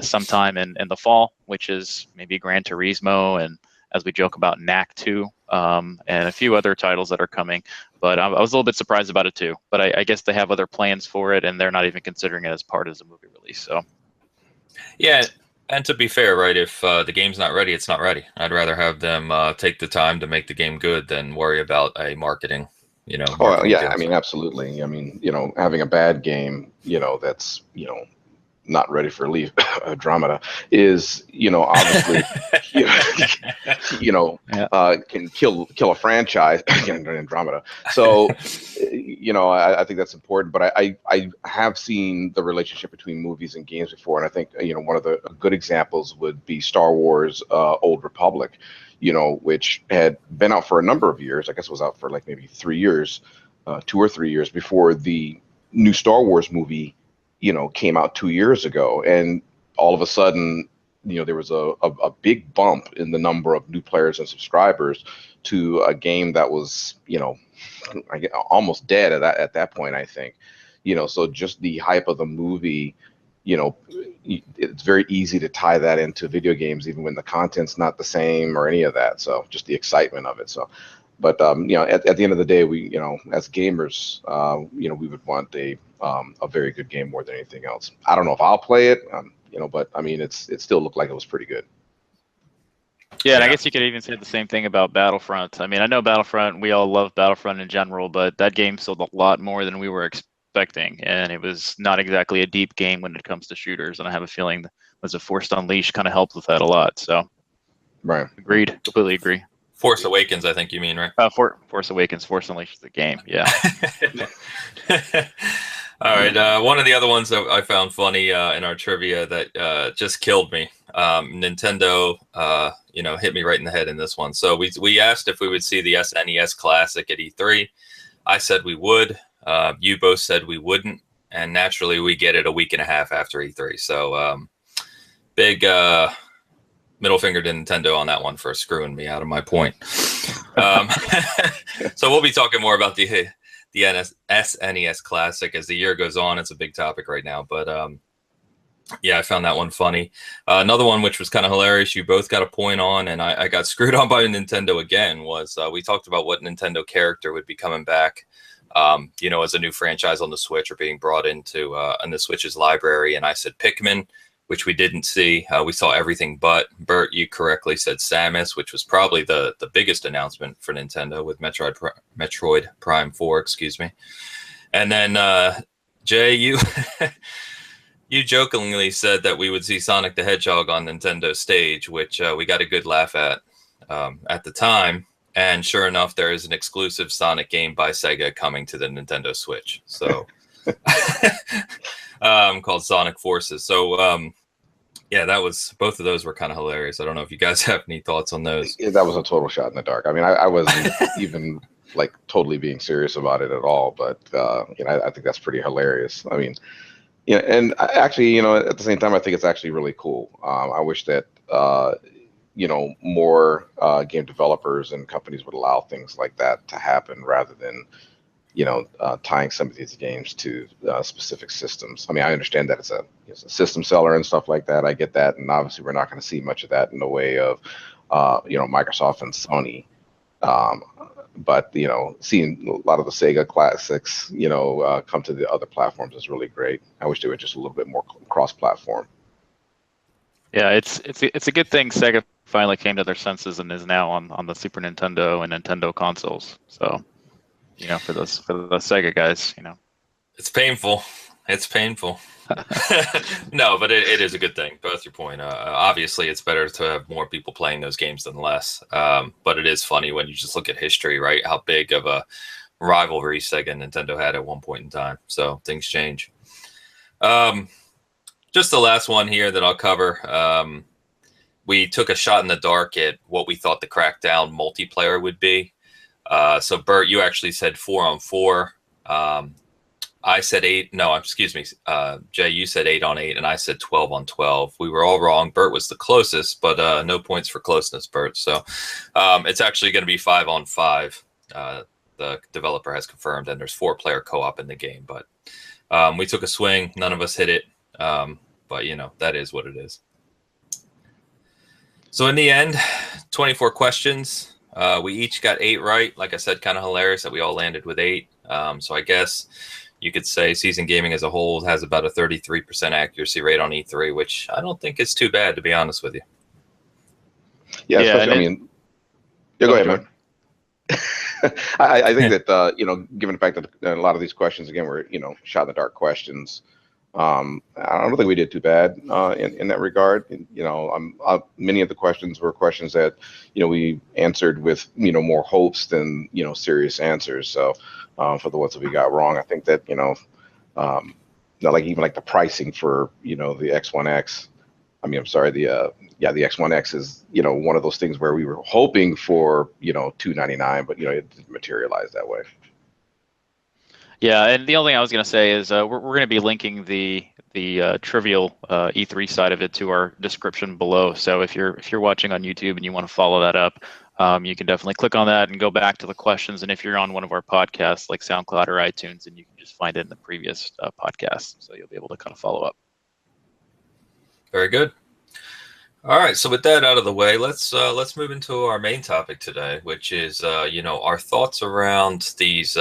sometime in the fall, which is maybe Gran Turismo and, as we joke about, Knack 2 and a few other titles that are coming. But I was a little bit surprised about it too. But I guess they have other plans for it, and they're not even considering it as part of the movie release. So yeah, and to be fair, right, if the game's not ready, it's not ready. I'd rather have them take the time to make the game good than worry about a marketing. Oh, yeah, I mean, absolutely. I mean, having a bad game, that's, not ready for release, Andromeda is, obviously, can kill a franchise, Andromeda. So, I think that's important. But I have seen the relationship between movies and games before, and I think one of the good examples would be Star Wars: Old Republic, which had been out for a number of years. I guess it was out for like maybe 3 years, 2 or 3 years before the new Star Wars movie, came out 2 years ago. And all of a sudden, there was a big bump in the number of new players and subscribers to a game that was, almost dead at that point, I think. So just the hype of the movie, it's very easy to tie that into video games, even when the content's not the same or any of that. So just the excitement of it. So, but at the end of the day, we, as gamers, we would want a very good game more than anything else. I don't know if I'll play it, but I mean, it still looked like it was pretty good. Yeah, and I guess you could even say the same thing about Battlefront. I mean, I know Battlefront, we all love Battlefront in general, but that game sold a lot more than we were expecting, and it was not exactly a deep game when it comes to shooters. And I have a feeling was a Force Unleashed kind of helped with that a lot. So, right, agreed, completely agree. Force Awakens, I think you mean, right? Force Awakens, Force Unleashed is the game. Yeah. All right. One of the other ones that I found funny in our trivia that just killed me. Nintendo, hit me right in the head in this one. So we asked if we would see the SNES Classic at E3. I said we would. You both said we wouldn't. And naturally, we get it a week and a half after E3. So big middle finger to Nintendo on that one for screwing me out of my point. So we'll be talking more about the SNES Classic as the year goes on. It's a big topic right now, but yeah, I found that one funny. Another one which was kind of hilarious, you both got a point on, and I got screwed on by Nintendo again, was we talked about what Nintendo character would be coming back, as a new franchise on the Switch or being brought into on the Switch's library, and I said Pikmin, which we didn't see. We saw everything but. Bert, you correctly said Samus, which was probably the biggest announcement for Nintendo with Metroid Prime 4, excuse me. And then, Jay, you you jokingly said that we would see Sonic the Hedgehog on Nintendo's stage, which we got a good laugh at the time. And sure enough, there is an exclusive Sonic game by Sega coming to the Nintendo Switch. So called Sonic Forces. So yeah, both of those were kind of hilarious. I don't know if you guys have any thoughts on those. Yeah, that was a total shot in the dark. I mean, I wasn't even like totally being serious about it at all, but I think that's pretty hilarious. I mean, and actually, at the same time, I think it's actually really cool. I wish that more game developers and companies would allow things like that to happen rather than tying some of these games to specific systems. I mean, I understand that it's a system seller and stuff like that. I get that, and obviously, we're not going to see much of that in the way of Microsoft and Sony. But seeing a lot of the Sega classics, come to the other platforms is really great. I wish they were just a little bit more cross-platform. Yeah, it's a good thing Sega finally came to their senses and is now on the Super Nintendo and Nintendo consoles. So, for the Sega guys, it's painful. It's painful. No, but it is a good thing. Both your point. Obviously, it's better to have more people playing those games than less. But it is funny when you just look at history, right? How big of a rivalry Sega and Nintendo had at one point in time. So things change. Just the last one here that I'll cover. We took a shot in the dark at what we thought the Crackdown multiplayer would be. So Bert, you actually said 4-on-4. I said 8. No, excuse me. Jay, you said 8-on-8, and I said 12-on-12. We were all wrong. Bert was the closest, but no points for closeness, Bert. So it's actually going to be 5-on-5. The developer has confirmed, and there's 4-player co-op in the game. But we took a swing. None of us hit it. But, that is what it is. So in the end, 24 questions. We each got 8 right. Like I said, kind of hilarious that we all landed with 8. So I guess you could say Season Gaming as a whole has about a 33% accuracy rate on E3, which I don't think is too bad, to be honest with you. Yeah, especially, go ahead, man. I think that, given the fact that a lot of these questions, again, were, shot in the dark questions, I don't think we did too bad in that regard. Many of the questions were questions that, we answered with, more hopes than, serious answers. So for the ones that we got wrong, I think that, even like the pricing for, the X1X, the X1X is, one of those things where we were hoping for, $299, but, it didn't materialize that way. Yeah, and the only thing I was going to say is we're going to be linking the trivial E3 side of it to our description below. So if you're watching on YouTube and you want to follow that up, you can definitely click on that and go back to the questions. And if you're on one of our podcasts like SoundCloud or iTunes, and you can just find it in the previous podcast, so you'll be able to kind of follow up. Very good. All right, so with that out of the way, let's move into our main topic today, which is our thoughts around these.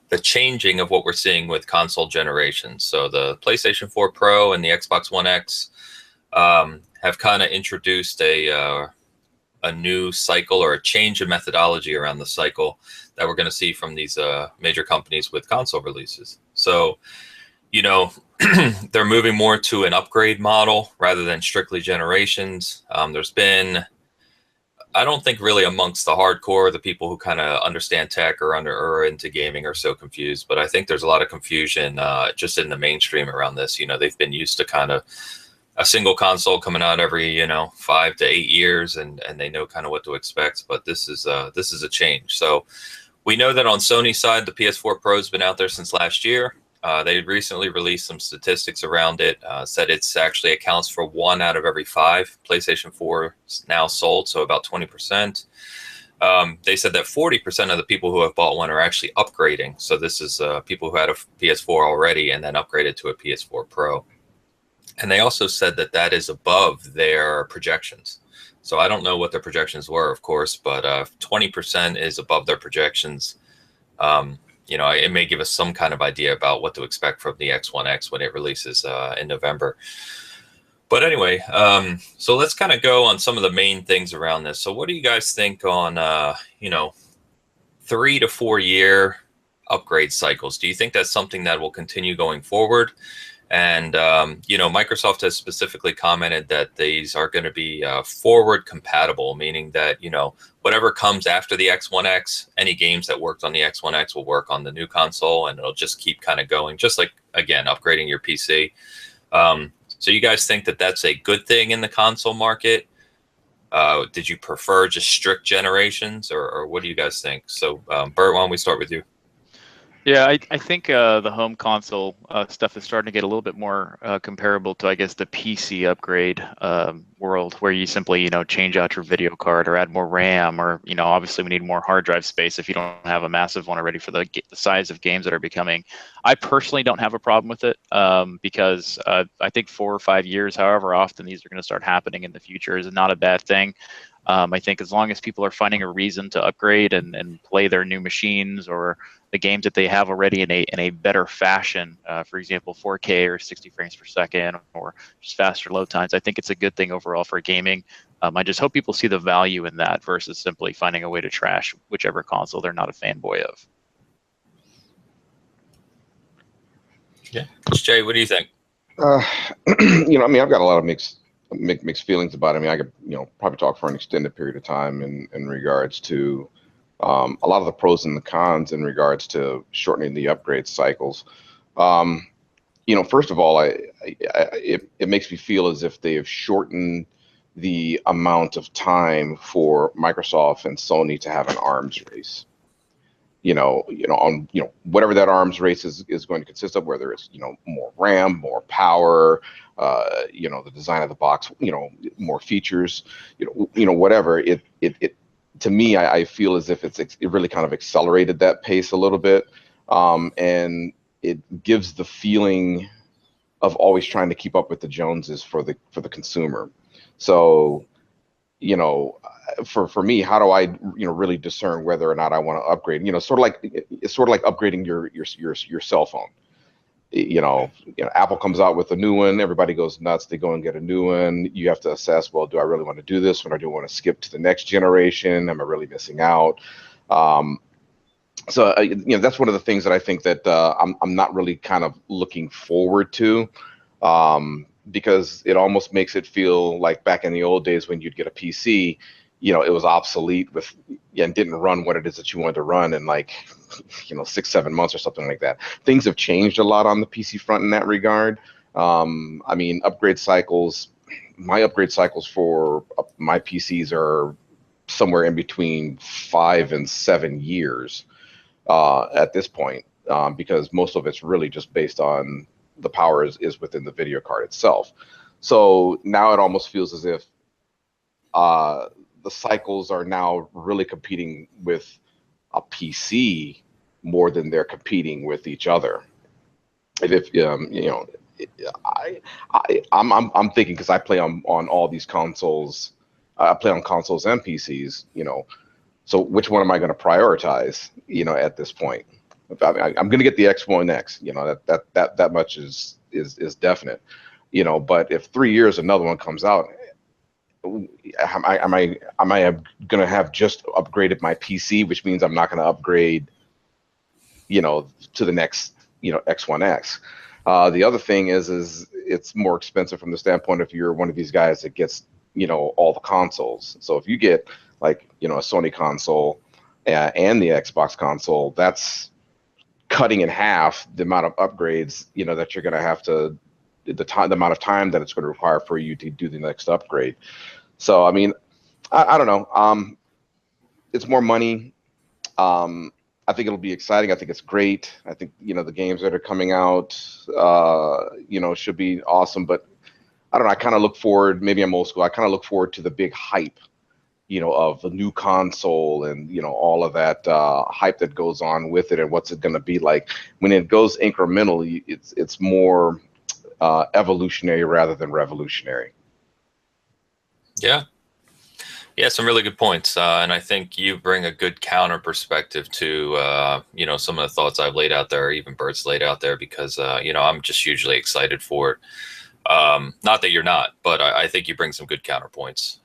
The changing of what we're seeing with console generations. So the PlayStation 4 Pro and the Xbox One X have kind of introduced a new cycle or a change in methodology around the cycle that we're going to see from these major companies with console releases. So, they're moving more to an upgrade model rather than strictly generations. There's been, I don't think really amongst the hardcore, the people who kind of understand tech or into gaming are so confused, but I think there's a lot of confusion just in the mainstream around this. They've been used to kind of a single console coming out every 5 to 8 years, and they know kind of what to expect. But this is a change. So we know that on Sony's side, the PS4 Pro has been out there since last year. They recently released some statistics around it, said it's actually accounts for 1 out of every 5 PlayStation 4 now sold, so about 20%. They said that 40% of the people who have bought one are actually upgrading. So this is people who had a PS4 already and then upgraded to a PS4 Pro. And they also said that that is above their projections. So I don't know what their projections were, of course, but 20% is above their projections. It may give us some kind of idea about what to expect from the X1X when it releases in November. But anyway, so let's kind of go on some of the main things around this. So what do you guys think on, 3 to 4 year upgrade cycles? Do you think that's something that will continue going forward? And, Microsoft has specifically commented that these are going to be forward compatible, meaning that, whatever comes after the X1X, any games that worked on the X1X will work on the new console, and it'll just keep kind of going, just like, again, upgrading your PC. So you guys think that that's a good thing in the console market? Did you prefer just strict generations, or what do you guys think? So, Bert, why don't we start with you? Yeah, I think the home console stuff is starting to get a little bit more comparable to, I guess, the PC upgrade world, where you simply, change out your video card or add more RAM, or, obviously we need more hard drive space if you don't have a massive one already for the size of games that are becoming. I personally don't have a problem with it because I think 4 or 5 years, however often these are going to start happening in the future, is not a bad thing. I think as long as people are finding a reason to upgrade and play their new machines or the games that they have already in a better fashion, for example, 4K or 60 frames per second or just faster load times, I think it's a good thing overall for gaming. I just hope people see the value in that versus simply finding a way to trash whichever console they're not a fanboy of. Yeah, Jay, what do you think? I've got a lot of mixed feelings about it. I mean, I could, probably talk for an extended period of time in regards to a lot of the pros and the cons in regards to shortening the upgrade cycles. First of all, it makes me feel as if they have shortened the amount of time for Microsoft and Sony to have an arms race. On whatever that arms race is going to consist of, whether it's more RAM, more power, the design of the box, more features, whatever. It to me, I feel as if it really kind of accelerated that pace a little bit, and it gives the feeling of always trying to keep up with the Joneses for the consumer. So, for me, how do I really discern whether or not I want to upgrade? It's sort of like upgrading your cell phone. Apple comes out with a new one, everybody goes nuts, they go and get a new one. You have to assess, well, do I really want to do this one, or do I want to skip to the next generation? Am I really missing out? So that's one of the things that I think that I'm not really kind of looking forward to, because it almost makes it feel like back in the old days when you'd get a PC, it was obsolete and didn't run what it is that you wanted to run in 6-7 months or something like that. Things have changed a lot on the PC front in that regard. I mean, upgrade cycles, my upgrade cycles for my PCs are somewhere in between 5 and 7 years at this point, because most of it's really just based on the power is within the video card itself. So now it almost feels as if the cycles are now really competing with a PC more than they're competing with each other. And if I'm thinking, because I play on all these consoles, I play on consoles and PCs, so which one am I going to prioritize, at this point? I'm going to get the X1X, that much is definite, but if 3 years another one comes out, am I going to have just upgraded my PC, which means I'm not going to upgrade, to the next, X1X. The other thing is it's more expensive from the standpoint if you're one of these guys that gets, all the consoles. So if you get a Sony console and the Xbox console, that's cutting in half the amount of upgrades, that you're going to have to, the amount of time that it's going to require for you to do the next upgrade. So, I mean, I don't know. It's more money. I think it'll be exciting. I think it's great. I think, the games that are coming out, should be awesome. But I don't know. I kind of look forward, maybe I'm old school, I kind of look forward to the big hype, of the new console and, all of that hype that goes on with it, and what's it going to be like. When it goes incrementally, it's more evolutionary rather than revolutionary. Yeah, some really good points, and I think you bring a good counter perspective to some of the thoughts I've laid out there, or even Bert's laid out there, because I'm just hugely excited for it. Not that you're not, but I think you bring some good counterpoints.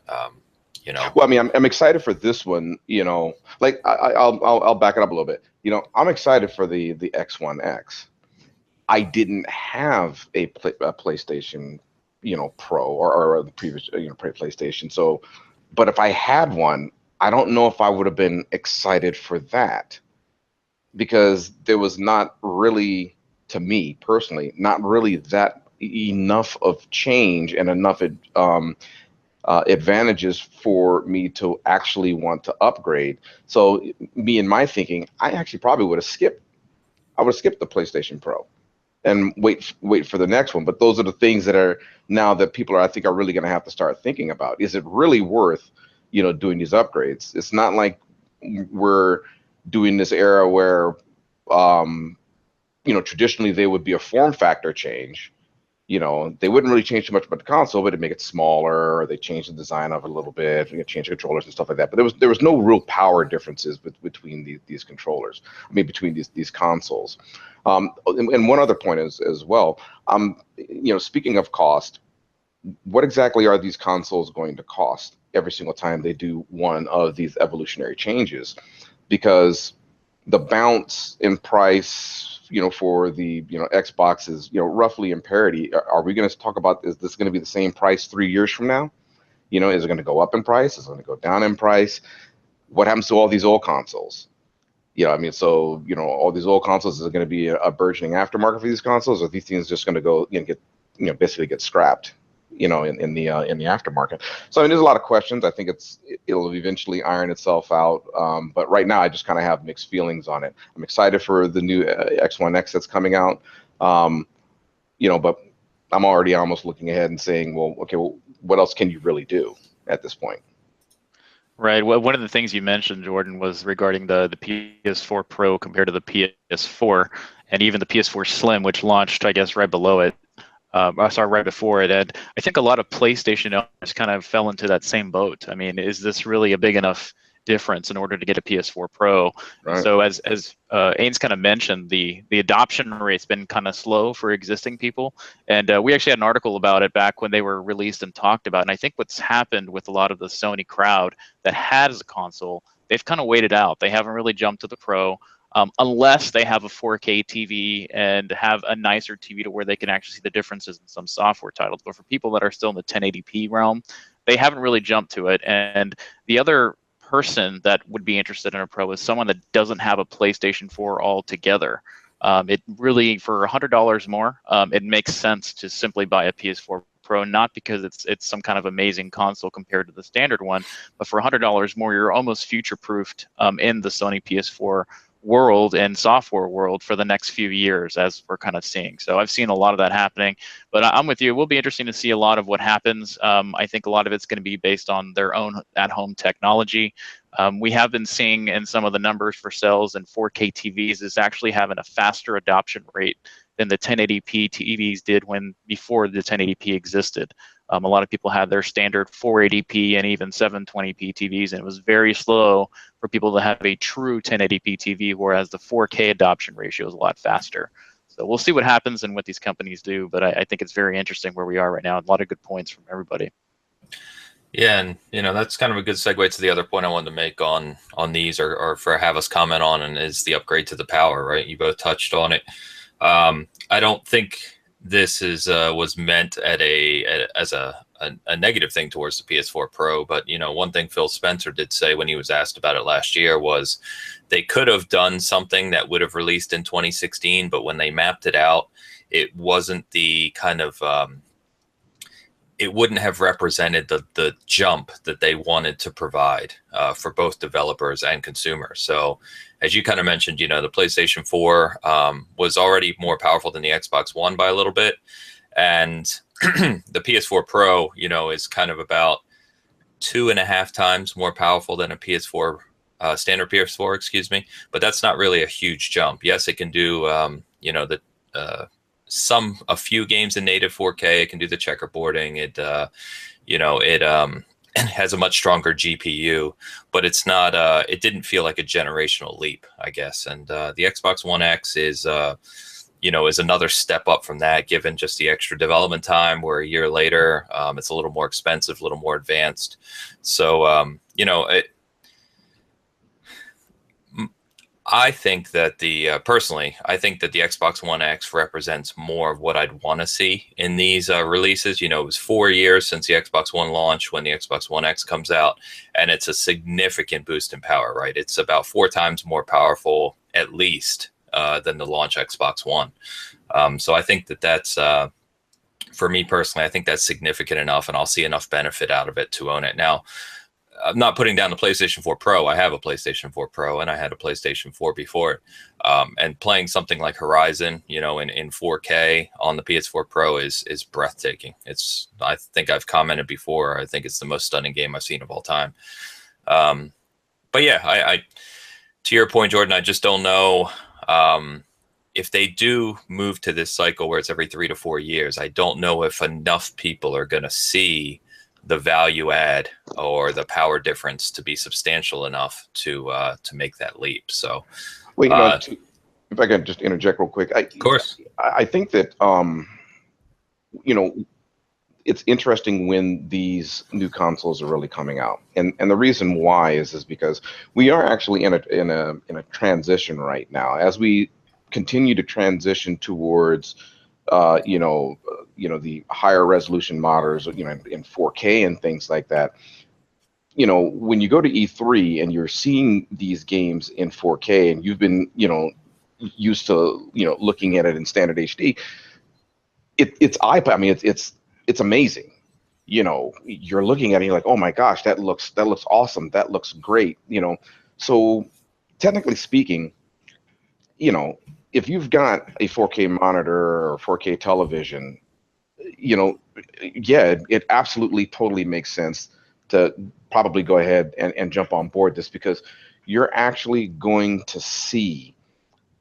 Well, I mean, I'm excited for this one. I'll back it up a little bit. I'm excited for the X1X. I didn't have a PlayStation, Pro or the previous, PlayStation. So, but if I had one, I don't know if I would have been excited for that, because there was not really, to me personally, not really that enough of change and enough advantages for me to actually want to upgrade. So me and my thinking, I actually probably would have skipped. I would have skipped the PlayStation Pro and wait for the next one. But those are the things that are now that people are, I think, are really going to have to start thinking about. Is it really worth, doing these upgrades? It's not like we're doing this era where, traditionally they would be a form factor change. They wouldn't really change too much about the console, but it'd make it smaller, or they change the design of it a little bit, change the controllers and stuff like that. But there was no real power differences between these controllers. I mean, between these consoles. And one other point is as well. Speaking of cost, what exactly are these consoles going to cost every single time they do one of these evolutionary changes? Because the bounce in price, for the Xbox is roughly in parity. Are we going to talk about, is this going to be the same price 3 years from now? Is it going to go up in price? Is it going to go down in price? What happens to all these old consoles? So all these old consoles, is it going to be a burgeoning aftermarket for these consoles, or are these things just going to go get basically get scrapped? In the aftermarket. So I mean, there's a lot of questions. I think it'll eventually iron itself out. But right now, I just kind of have mixed feelings on it. I'm excited for the new X1X that's coming out. But I'm already almost looking ahead and saying, well, okay, well, what else can you really do at this point? Right. Well, one of the things you mentioned, Jordan, was regarding the PS4 Pro compared to the PS4, and even the PS4 Slim, which launched, I guess, right below it. Right before it. And I think a lot of PlayStation owners kind of fell into that same boat. I mean, is this really a big enough difference in order to get a PS4 Pro? Right. So as Ains kind of mentioned, the adoption rate's been kind of slow for existing people. And we actually had an article about it back when they were released and talked about. And I think what's happened with a lot of the Sony crowd that has a console, they've kind of waited out. They haven't really jumped to the Pro. Unless they have a 4K TV and have a nicer TV to where they can actually see the differences in some software titles. But for people that are still in the 1080p realm, they haven't really jumped to it. And the other person that would be interested in a Pro is someone that doesn't have a PlayStation 4 altogether. It really, for $100 more, it makes sense to simply buy a PS4 Pro, not because it's some kind of amazing console compared to the standard one, but for $100 more, you're almost future-proofed in the Sony PS4 world and software world for the next few years, as we're kind of seeing. So I've seen a lot of that happening, but I'm with you. It will be interesting to see a lot of what happens. I think a lot of it's going to be based on their own at-home technology. We have been seeing in some of the numbers for sales and 4K TVs is actually having a faster adoption rate than the 1080p TVs did before the 1080p existed. A lot of people had their standard 480p and even 720p TVs, and it was very slow for people to have a true 1080p TV, whereas the 4K adoption ratio is a lot faster. So we'll see what happens and what these companies do, but I think it's very interesting where we are right now. A lot of good points from everybody. Yeah, and that's kind of a good segue to the other point I wanted to make on these, or for have us comment on, and is the upgrade to the power. Right, you both touched on it. I don't think this was meant as a negative thing towards the PS4 Pro, but one thing Phil Spencer did say when he was asked about it last year was they could have done something that would have released in 2016, but when they mapped it out, it wasn't the kind of it wouldn't have represented the jump that they wanted to provide for both developers and consumers. So as you kind of mentioned, the PlayStation 4 was already more powerful than the Xbox One by a little bit. And the PS4 Pro, is kind of about 2.5 times more powerful than a PS4, standard PS4, excuse me. But that's not really a huge jump. Yes, it can do, a few games in native 4K. It can do the checkerboarding. It has a much stronger GPU, but it's not. It didn't feel like a generational leap, I guess. And the Xbox One X is another step up from that, given just the extra development time. Where a year later, it's a little more expensive, a little more advanced. So I think that personally, I think that the Xbox One X represents more of what I'd want to see in these releases. You know, it was 4 years since the Xbox One launched when the Xbox One X comes out, and it's a significant boost in power, right? It's about 4 times more powerful, at least, than the launch Xbox One. So I think that that's, for me personally, I think that's significant enough, and I'll see enough benefit out of it to own it. Now, I'm not putting down the PlayStation 4 Pro. I have a PlayStation 4 Pro, and I had a PlayStation 4 before it. And playing something like Horizon, you know, in 4K on the PS4 Pro is breathtaking. I think I've commented before, I think it's the most stunning game I've seen of all time. But yeah, I to your point, Jordan, I just don't know if they do move to this cycle where it's every 3 to 4 years. I don't know if enough people are going to see the value add or the power difference to be substantial enough to make that leap. So, well, you know, if I can just interject real quick, of course, I think that you know, it's interesting when these new consoles are really coming out, and the reason why is because we are actually in a transition right now as we continue to transition towards the higher resolution monitors, you know, in 4K and things like that. You know, when you go to E3 and you're seeing these games in 4K and you've been, you know, used to, you know, looking at it in standard HD, it's iPad. I mean, it's amazing. You know, you're looking at it, you're like, oh my gosh, that looks awesome. That looks great. You know, so technically speaking, you know, if you've got a 4K monitor or 4K television, you know, yeah, it absolutely totally makes sense to probably go ahead and jump on board this, because you're actually going to see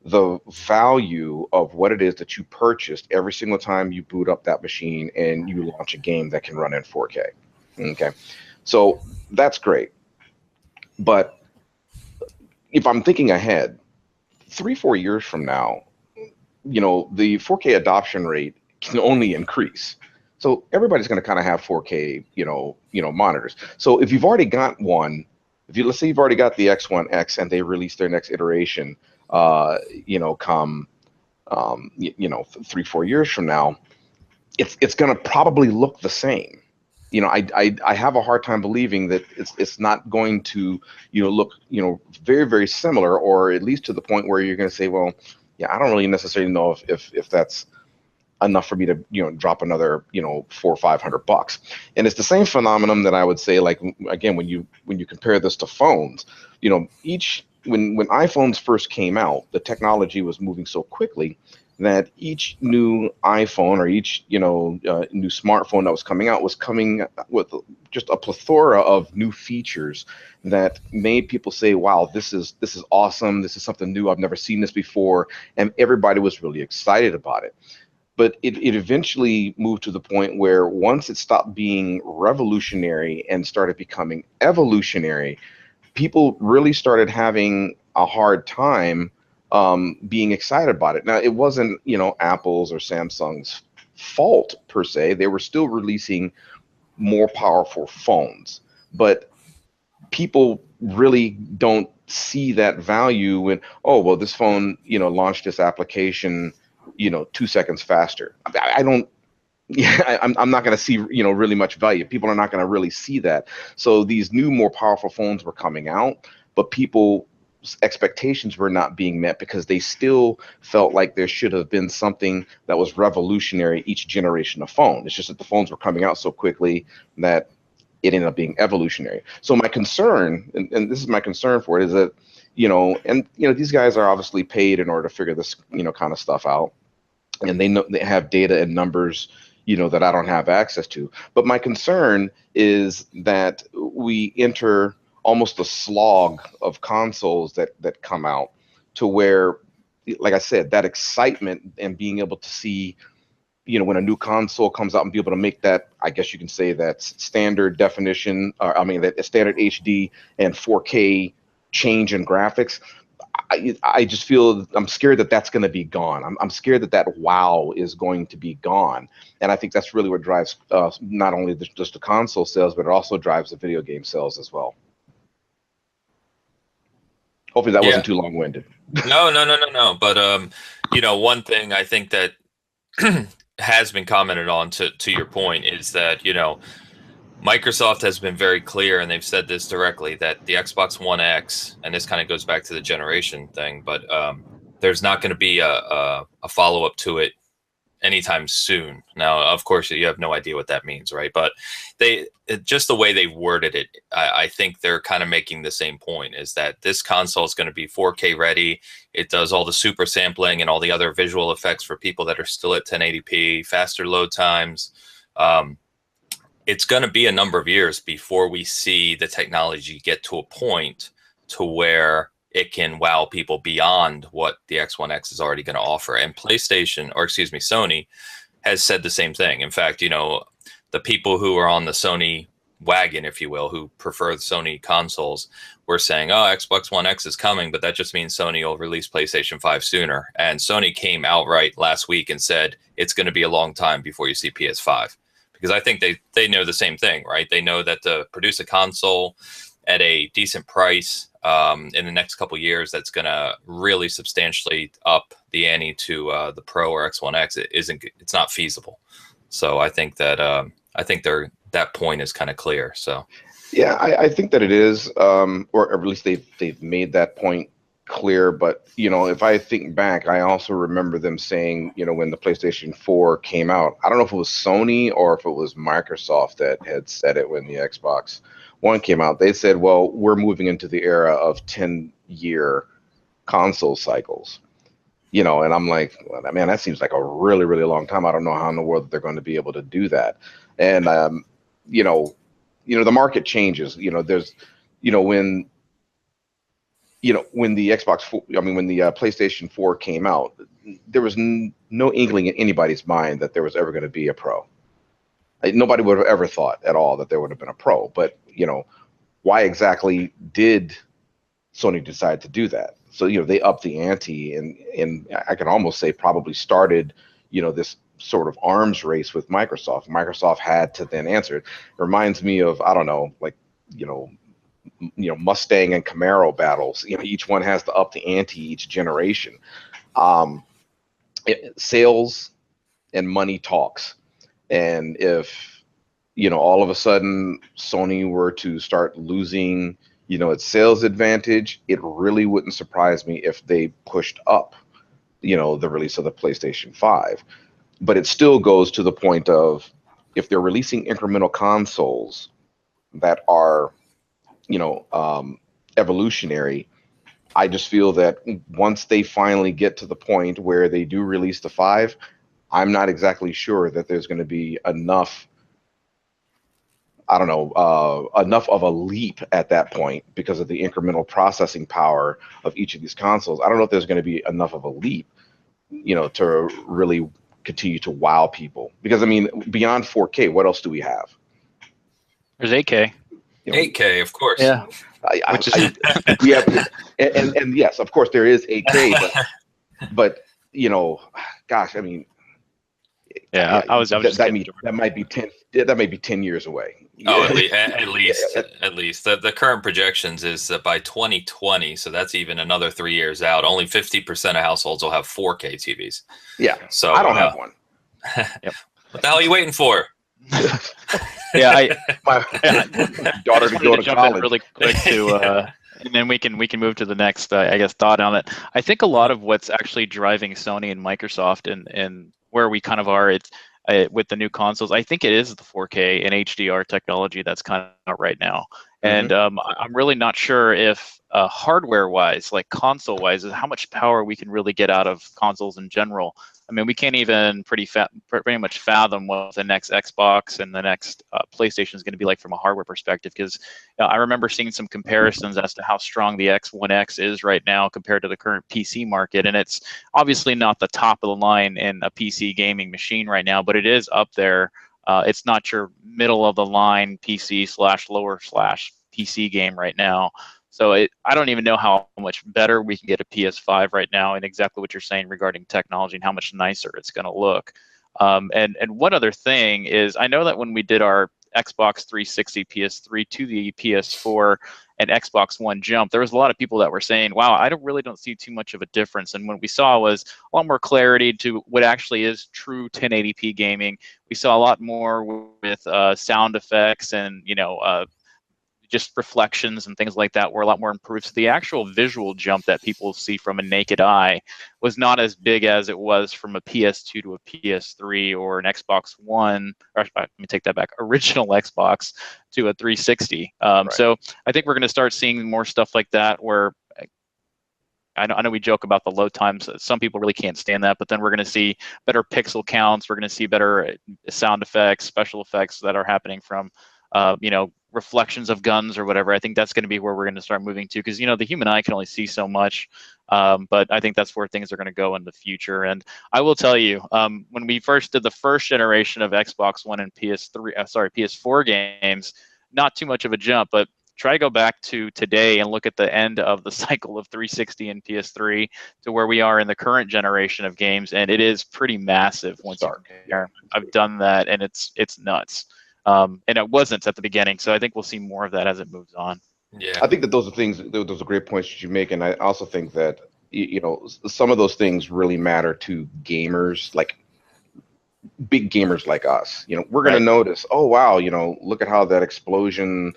the value of what it is that you purchased every single time you boot up that machine and you launch a game that can run in 4K. Okay, so that's great. But if I'm thinking ahead, 3-4 years from now, you know, the 4K adoption rate can only increase. So everybody's going to kind of have 4K, you know, monitors. So if you've already got one, let's say you've already got the X1 X and they release their next iteration, you know, come, 3-4 years from now, it's going to probably look the same. You know, I have a hard time believing that it's not going to, you know, look, you know, very, very similar, or at least to the point where you're going to say, well, yeah, I don't really necessarily know if that's enough for me to, you know, drop another, you know, $400 or $500. And it's the same phenomenon that I would say, like, again, when you compare this to phones, you know, when iPhones first came out, the technology was moving so quickly that each new iPhone or each, you know, new smartphone that was coming with just a plethora of new features that made people say, wow, this is awesome. This is something new. I've never seen this before. And everybody was really excited about it. But it eventually moved to the point where once it stopped being revolutionary and started becoming evolutionary, people really started having a hard time being excited about it. Now, it wasn't, you know, Apple's or Samsung's fault per se. They were still releasing more powerful phones, but people really don't see that value when, oh, well, this phone, you know, launched this application, you know, 2 seconds faster. I don't. Yeah, I'm not going to see, you know, really much value. People are not going to really see that. So these new, more powerful phones were coming out, but people's expectations were not being met because they still felt like there should have been something that was revolutionary each generation of phone. It's just that the phones were coming out so quickly that it ended up being evolutionary. So my concern, and this is my concern for it, is that, you know, and, you know, these guys are obviously paid in order to figure this, you know, kind of stuff out. And they know they have data and numbers, you know, that I don't have access to. But my concern is that we enter almost a slog of consoles that come out to where, like I said, that excitement and being able to see, you know, when a new console comes out and be able to make that, I guess you can say that standard definition, or I mean, that standard HD and 4K change in graphics. I just feel I'm scared that that's going to be gone. I'm scared that wow is going to be gone. And I think that's really what drives not only just the console sales, but it also drives the video game sales as well. Hopefully that wasn't too long-winded. No. But one thing I think that has been commented on to your point is that Microsoft has been very clear, and they've said this directly, that the Xbox One X, and this kind of goes back to the generation thing, but there's not going to be a follow-up to it anytime soon. Now, of course, you have no idea what that means, right? But just the way they've worded it, I think they're kind of making the same point, is that this console is going to be 4K ready. It does all the super sampling and all the other visual effects for people that are still at 1080p, faster load times. It's going to be a number of years before we see the technology get to a point to where it can wow people beyond what the X1X is already going to offer. And Sony has said the same thing. In fact, the people who are on the Sony wagon, if you will, who prefer the Sony consoles, were saying, oh, Xbox One X is coming, but that just means Sony will release PlayStation 5 sooner. And Sony came outright last week and said it's going to be a long time before you see PS5. Because I think they know the same thing, right? They know that to produce a console at a decent price in the next couple of years, that's going to really substantially up the ante to the Pro or X1X. It's not feasible. So I think that that point is kind of clear. So yeah, I think that it is, or at least they've made that point clear. But if I think back, I also remember them saying, when the PlayStation 4 came out, I don't know if it was Sony or if it was Microsoft that had said it when the Xbox One came out. They said, well, we're moving into the era of 10-year console cycles. And I'm like, well, man, that seems like a really, really long time. I don't know how in the world they're going to be able to do that. And the market changes. There's when the Xbox 4, when the PlayStation 4 came out, there was no inkling in anybody's mind that there was ever going to be a Pro. Nobody would have ever thought at all that there would have been a Pro. But, why exactly did Sony decide to do that? So, they upped the ante, and I can almost say probably started, this sort of arms race with Microsoft. Microsoft had to then answer it. It reminds me of, I don't know, like, Mustang and Camaro battles. Each one has to up the ante each generation. Sales and money talks, and if all of a sudden Sony were to start losing its sales advantage, it really wouldn't surprise me if they pushed up the release of the PlayStation 5. But it still goes to the point of, if they're releasing incremental consoles that are evolutionary, I just feel that once they finally get to the point where they do release the 5, I'm not exactly sure that there's going to be enough, enough of a leap at that point because of the incremental processing power of each of these consoles. I don't know if there's going to be enough of a leap, to really continue to wow people. Because, beyond 4K, what else do we have? There's 8K. 8K, of course. Yeah. And yes, of course there is 8K, but gosh, yeah, I was just that might be 10 years away. Oh, at least the current projections is that by 2020, so that's even another 3 years out, only 50% of households will have 4K TVs. Yeah, so I don't have one. Yep. What the hell are you waiting for? Yeah, my daughter to go to jump college. in really quick to, and then we can move to the next, thought on it. I think a lot of what's actually driving Sony and Microsoft and where we kind of are, it's with the new consoles. I think it is the 4K and HDR technology that's kind of out right now. And I'm really not sure if hardware-wise, like console-wise, how much power we can really get out of consoles in general. We can't even pretty much fathom what the next Xbox and the next PlayStation is going to be like from a hardware perspective. Because I remember seeing some comparisons as to how strong the X1X is right now compared to the current PC market, and it's obviously not the top of the line in a PC gaming machine right now, but it is up there. It's not your middle of the line PC/lower/ PC game right now. So I don't even know how much better we can get a PS5 right now, and exactly what you're saying regarding technology and how much nicer it's going to look. And one other thing is, I know that when we did our Xbox 360 PS3 to the PS4, and Xbox One jump, there was a lot of people that were saying, wow, I really don't see too much of a difference. And what we saw was a lot more clarity to what actually is true 1080p gaming. We saw a lot more with sound effects and, just reflections and things like that were a lot more improved. So the actual visual jump that people see from a naked eye was not as big as it was from a PS2 to a PS3 or an Xbox One, or let me take that back, original Xbox to a 360. Right. So I think we're going to start seeing more stuff like that where I know we joke about the load times. Some people really can't stand that, but then we're going to see better pixel counts. We're going to see better sound effects, special effects that are happening from, reflections of guns or whatever. I think that's going to be where we're going to start moving to, because the human eye can only see so much, but I think that's where things are going to go in the future. And I will tell you, when we first did the first generation of Xbox One and PS4 games, not too much of a jump, but try to go back to today and look at the end of the cycle of 360 and PS3 to where we are in the current generation of games, and it is pretty massive once you compare. I've done that, and it's nuts. And it wasn't at the beginning, so I think we'll see more of that as it moves on. Yeah, I think that those are great points that you make, and I also think that some of those things really matter to gamers, like big gamers like us. We're going to notice, oh wow, look at how that explosion,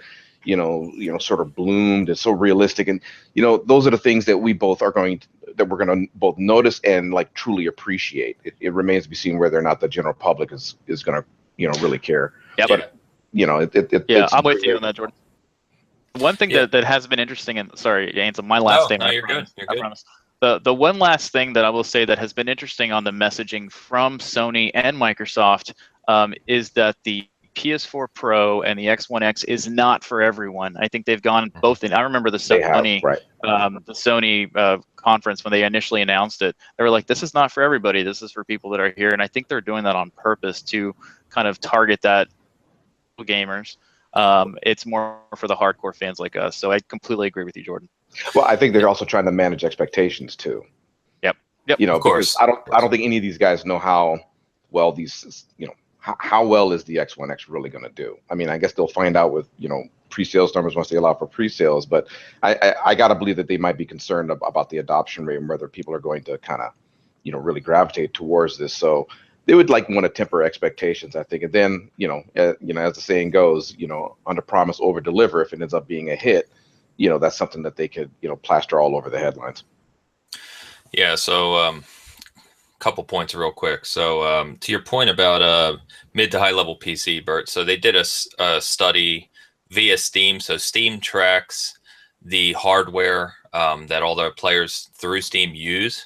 sort of bloomed. It's so realistic, and those are the things that we're going to both notice and like truly appreciate. It remains to be seen whether or not the general public is going to really care. Yep. But I'm with you on that, Jordan. One thing that has been interesting, and sorry, Ansel, my last statement. No, you're good. I promise. The one last thing that I will say that has been interesting on the messaging from Sony and Microsoft is that the PS4 Pro and the X1X is not for everyone. I think they've gone both in. I remember the Sony conference when they initially announced it. They were like, "This is not for everybody. This is for people that are here." And I think they're doing that on purpose to kind of target that gamers. It's more for the hardcore fans like us. So I completely agree with you, Jordan. Well, I think they're also trying to manage expectations too. Yep. Of course. I don't think any of these guys know how well these, how well is the X1X really going to do. I mean, I guess they'll find out with, pre-sales numbers once they allow for pre-sales, but I got to believe that they might be concerned about the adoption rate and whether people are going to kind of, really gravitate towards this. So they would want to temper expectations, I think. And then, as the saying goes, under promise, over deliver. If it ends up being a hit, that's something that they could, plaster all over the headlines. Yeah. So, couple points real quick. So to your point about mid to high level PC, Bert, so they did a study via Steam. So Steam tracks the hardware that all the players through Steam use.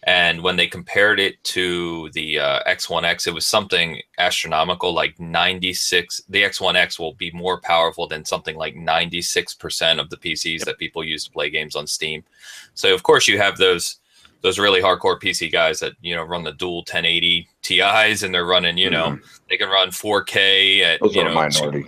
And when they compared it to the X1X, it was something astronomical, like 96. The X1X will be more powerful than something like 96% of the PCs that people use to play games on Steam. So, of course, you have those really hardcore PC guys that, run the dual 1080 Ti's, and they're running, they can run 4K at, those are a minority.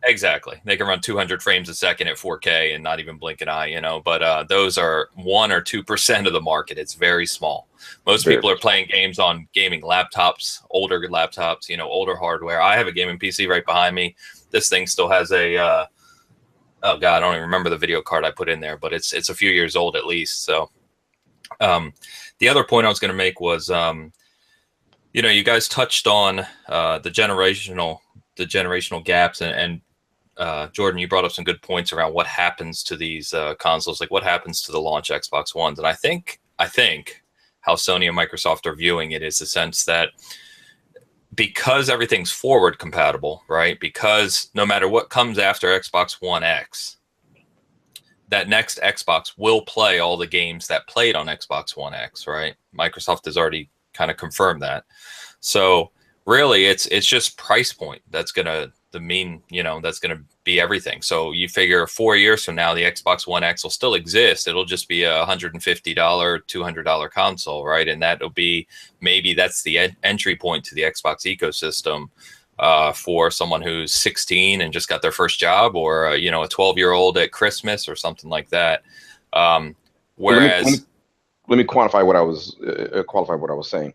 Exactly. They can run 200 frames a second at 4K and not even blink an eye, but those are 1 or 2% of the market. It's very small. Most people are playing games on gaming laptops, older laptops, older hardware. I have a gaming PC right behind me. This thing still has a, oh God, I don't even remember the video card I put in there, but it's a few years old at least. So the other point I was going to make was, you guys touched on the generational gaps, and Jordan, you brought up some good points around what happens to these consoles, like what happens to the launch Xbox Ones. And I think how Sony and Microsoft are viewing it is the sense that because everything's forward compatible, right? Because no matter what comes after Xbox One X, that next Xbox will play all the games that played on Xbox One X, right? Microsoft has already kind of confirmed that. So really, it's just price point that's gonna that's gonna be everything. So you figure 4 years from now, the Xbox One X will still exist. It'll just be a $150, $200 console, right? And that'll be that's the entry point to the Xbox ecosystem for someone who's 16 and just got their first job, or a 12-year-old at Christmas or something like that. Whereas, let me qualify what I was saying.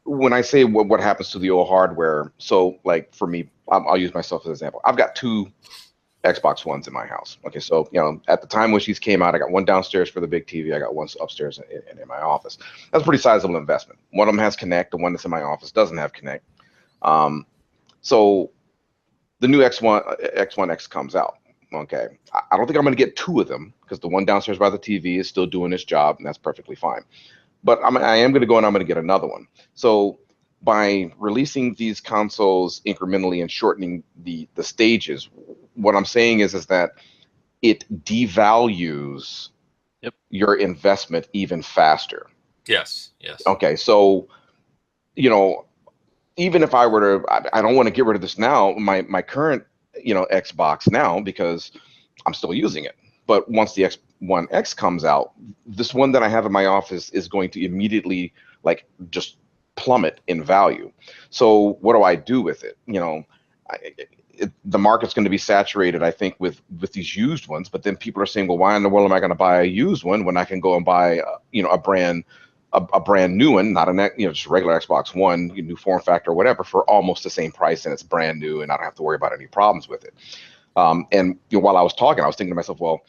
When I say what happens to the old hardware, so like for me, I'll use myself as an example. I've got two Xbox Ones in my house. Okay, so at the time when these came out, I got one downstairs for the big TV. I got one upstairs in my office. That's a pretty sizable investment. One of them has Kinect. The one that's in my office doesn't have Kinect. So the new X1 X comes out. Okay, I don't think I'm going to get two of them because the one downstairs by the TV is still doing its job, and that's perfectly fine. But I am going to go and I'm going to get another one. So by releasing these consoles incrementally and shortening the stages, what I'm saying is that it devalues your investment even faster. Yes. Okay, so even if I were to, I don't want to get rid of this now, my current Xbox now, because I'm still using it. But once the X1 X comes out, this one that I have in my office is going to immediately just plummet in value. So what do I do with it? The market's going to be saturated, I think, with these used ones. But then people are saying, well, why in the world am I going to buy a used one when I can go and buy a brand new one, not just a regular Xbox One, new form factor or whatever, for almost the same price, and it's brand new, and I don't have to worry about any problems with it. And while I was talking, I was thinking to myself, well,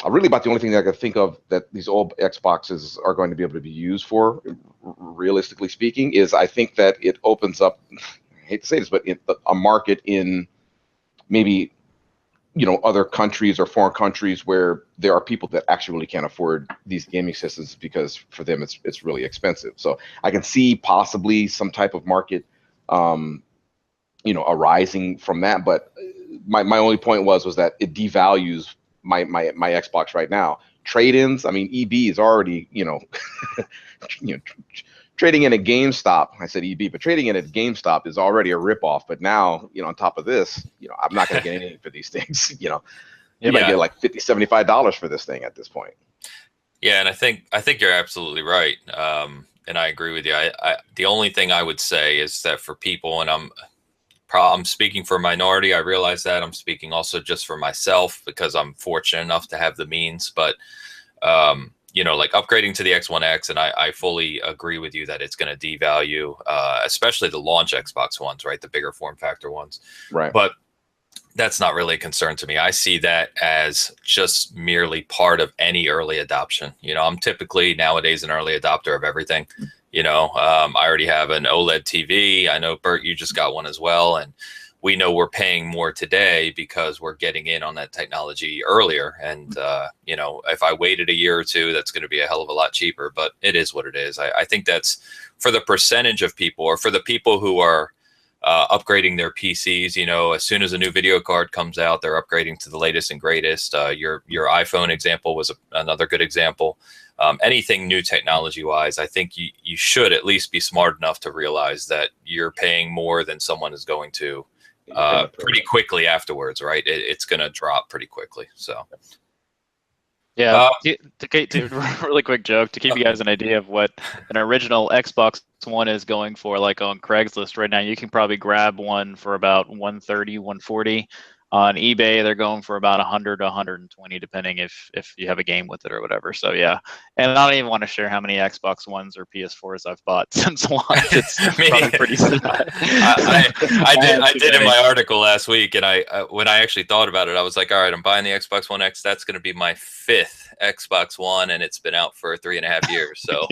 really about the only thing that I could think of that these old Xboxes are going to be able to be used for, realistically speaking, is I think that it opens up, I hate to say this, but a market in maybe other countries or foreign countries where there are people that actually really can't afford these gaming systems because for them it's really expensive. So I can see possibly some type of market arising from that. But my only point was that it devalues my Xbox right now. Trade-ins, I mean, EB is already trading in a GameStop. I said EB, but trading in at GameStop is already a ripoff. But now, on top of this, I'm not going to get anything for these things. You might get like $50, $75 for this thing at this point. Yeah, and I think you're absolutely right, and I agree with you. The only thing I would say is that for people, and I'm speaking for a minority. I realize that I'm speaking also just for myself because I'm fortunate enough to have the means, but. Like upgrading to the X1 X, and I fully agree with you that it's going to devalue, especially the launch Xbox ones, right? The bigger form factor ones. Right. But that's not really a concern to me. I see that as just merely part of any early adoption. I'm typically nowadays an early adopter of everything. I already have an OLED TV. I know, Bert, you just got one as well. And we know we're paying more today because we're getting in on that technology earlier. And, if I waited a year or two, that's going to be a hell of a lot cheaper, but it is what it is. I think that's for the percentage of people, or for the people who are upgrading their PCs, as soon as a new video card comes out, they're upgrading to the latest and greatest. Your iPhone example was another good example. Anything new technology wise, I think you should at least be smart enough to realize that you're paying more than someone is going to pretty quickly afterwards, right? It's going to drop pretty quickly. So, yeah, to really quick joke to give you guys an idea of what an original Xbox One is going for, like on Craigslist right now, you can probably grab one for about $130, $140. On eBay, they're going for about $100 to $120, depending if you have a game with it or whatever. So yeah, and I don't even want to share how many Xbox Ones or PS4s I've bought since launch. It's probably pretty sad. I did in my article last week, and when I actually thought about it, I was like, all right, I'm buying the Xbox One X. That's going to be my 5th Xbox One, and it's been out for 3.5 years. So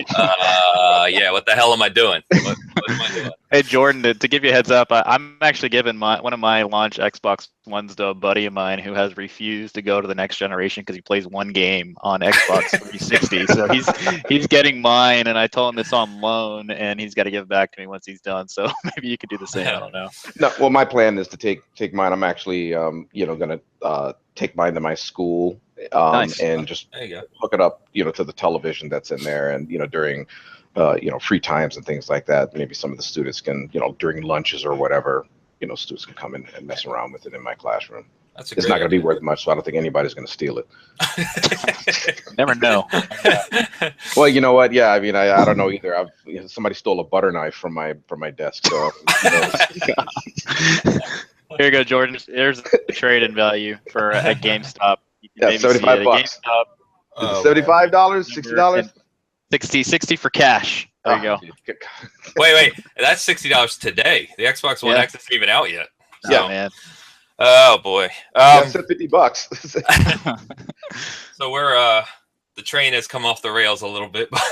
yeah, what the hell am I doing? What am I doing? Hey Jordan, to give you a heads up, I'm actually giving one of my launch Xbox Ones to a buddy of mine who has refused to go to the next generation because he plays one game on Xbox 360. So he's getting mine, and I told him it's on loan, and he's got to give it back to me once he's done. So maybe you could do the same. I don't know. No, well, my plan is to take mine. I'm actually going to take mine to my school Nice. and just hook it up to the television that's in there, and during free times and things like that, maybe some of the students can during lunches or whatever, students can come in and mess around with it in my classroom. It's not going to be worth much, so I don't think anybody's going to steal it. Never know. Well, you know what? Yeah, I mean, I don't know either. Somebody stole a butter knife from my desk. So, Here you go, Jordan. There's the trade-in value for a GameStop. Yeah, $75. $75, $60. 60 for cash. There you go. Wait, that's $60 today. The Xbox One X isn't even out yet. So. Yeah, man. Oh boy. I said $50. So we're the train has come off the rails a little bit, but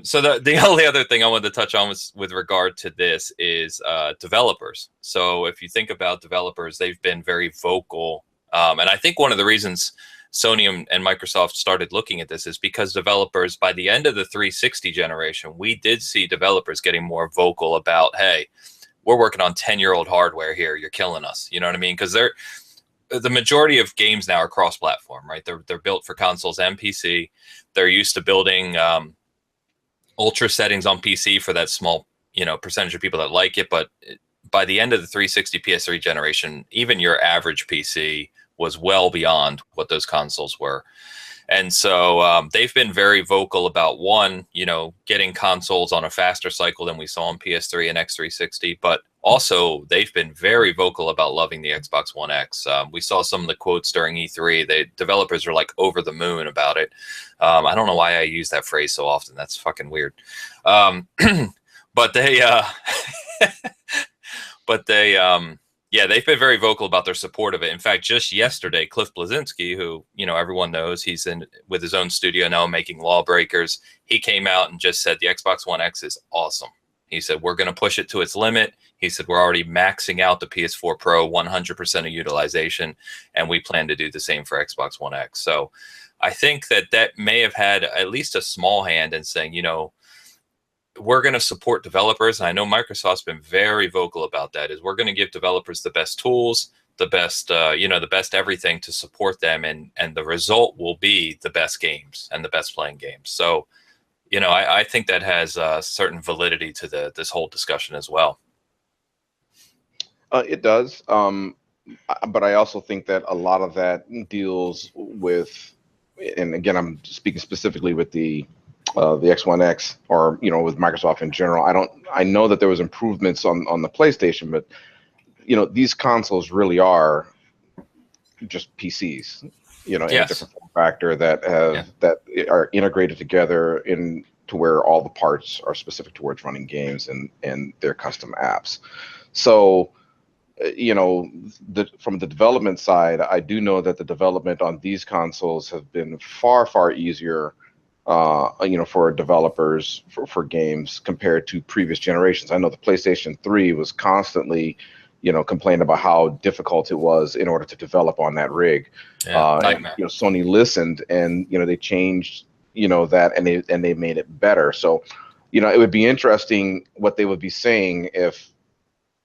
so the only other thing I wanted to touch on was with regard to this is developers. So if you think about developers, they've been very vocal, and I think one of the reasons Sony and Microsoft started looking at this is because developers, by the end of the 360 generation, we did see developers getting more vocal about, hey, we're working on 10-year-old hardware here. You're killing us. You know what I mean? Because the majority of games now are cross-platform, right? They're built for consoles and PC. They're used to building ultra settings on PC for that small, percentage of people that like it. But by the end of the 360 PS3 generation, even your average PC was well beyond what those consoles were. And so they've been very vocal about, one, getting consoles on a faster cycle than we saw on PS3 and X360, but also they've been very vocal about loving the Xbox One X. We saw some of the quotes during E3. The developers were like over the moon about it. I don't know why I use that phrase so often. That's fucking weird. But they've been very vocal about their support of it. In fact, just yesterday, Cliff Bleszinski, who, everyone knows, he's in with his own studio now making Lawbreakers. He came out and just said the Xbox One X is awesome. He said, we're going to push it to its limit. He said, we're already maxing out the PS4 Pro 100% of utilization, and we plan to do the same for Xbox One X. So I think that may have had at least a small hand in saying, we're going to support developers. And I know Microsoft's been very vocal about that, is we're going to give developers the best tools, the best, the best everything to support them. And the result will be the best games and the best playing games. So, I think that has certain validity to this whole discussion as well. It does. But I also think that a lot of that deals with, and again, I'm speaking specifically with the X1X, or with Microsoft in general. I know that there was improvements on the PlayStation, but these consoles really are just PCs, in a different form factor that are integrated together to where all the parts are specific towards running games and their custom apps. So from the development side, I do know that the development on these consoles have been far easier for developers for games compared to previous generations. I know the PlayStation 3 was constantly, complaining about how difficult it was in order to develop on that rig. Nightmare. And, Sony listened, and they changed, that, and they made it better. So, it would be interesting what they would be saying if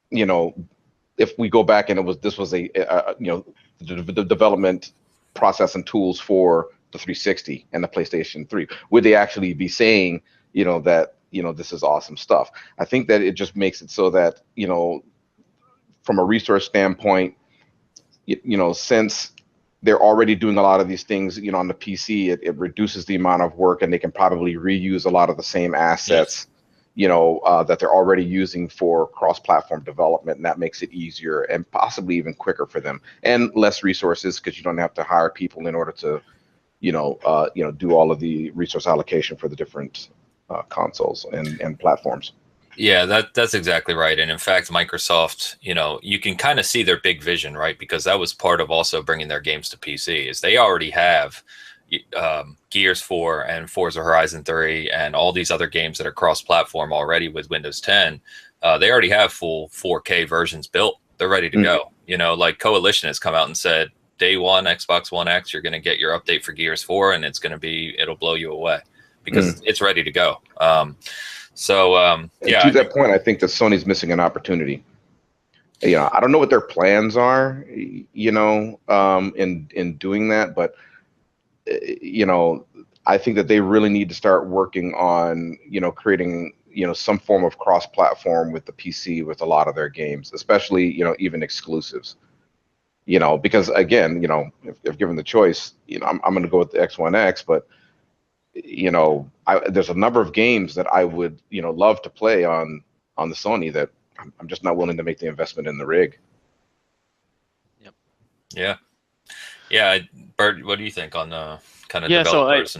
we go back and this was the development process and tools for the 360 and the PlayStation 3. Would they actually be saying, that, this is awesome stuff? I think that it just makes it so that, from a resource standpoint, since they're already doing a lot of these things, on the PC, it reduces the amount of work, and they can probably reuse a lot of the same assets, that they're already using for cross-platform development, and that makes it easier and possibly even quicker for them, and less resources, because you don't have to hire people in order to do all of the resource allocation for the different consoles and platforms. Yeah, that's exactly right. And in fact, Microsoft, you can kind of see their big vision, right? Because that was part of also bringing their games to PC, is they already have Gears 4 and Forza Horizon 3 and all these other games that are cross-platform already with Windows 10. They already have full 4K versions built. They're ready to go. Like Coalition has come out and said, day one, Xbox One X, you're going to get your update for Gears 4, and it'll blow you away because it's ready to go. To that point, I think that Sony's missing an opportunity. I don't know what their plans are, in doing that, but I think that they really need to start working on, creating, some form of cross-platform with the PC with a lot of their games, especially, even exclusives. Because again, if given the choice, I'm going to go with the X1X, but there's a number of games that I would, love to play on the Sony that I'm just not willing to make the investment in the rig. Yep. Yeah. Bert, what do you think on kind of developers?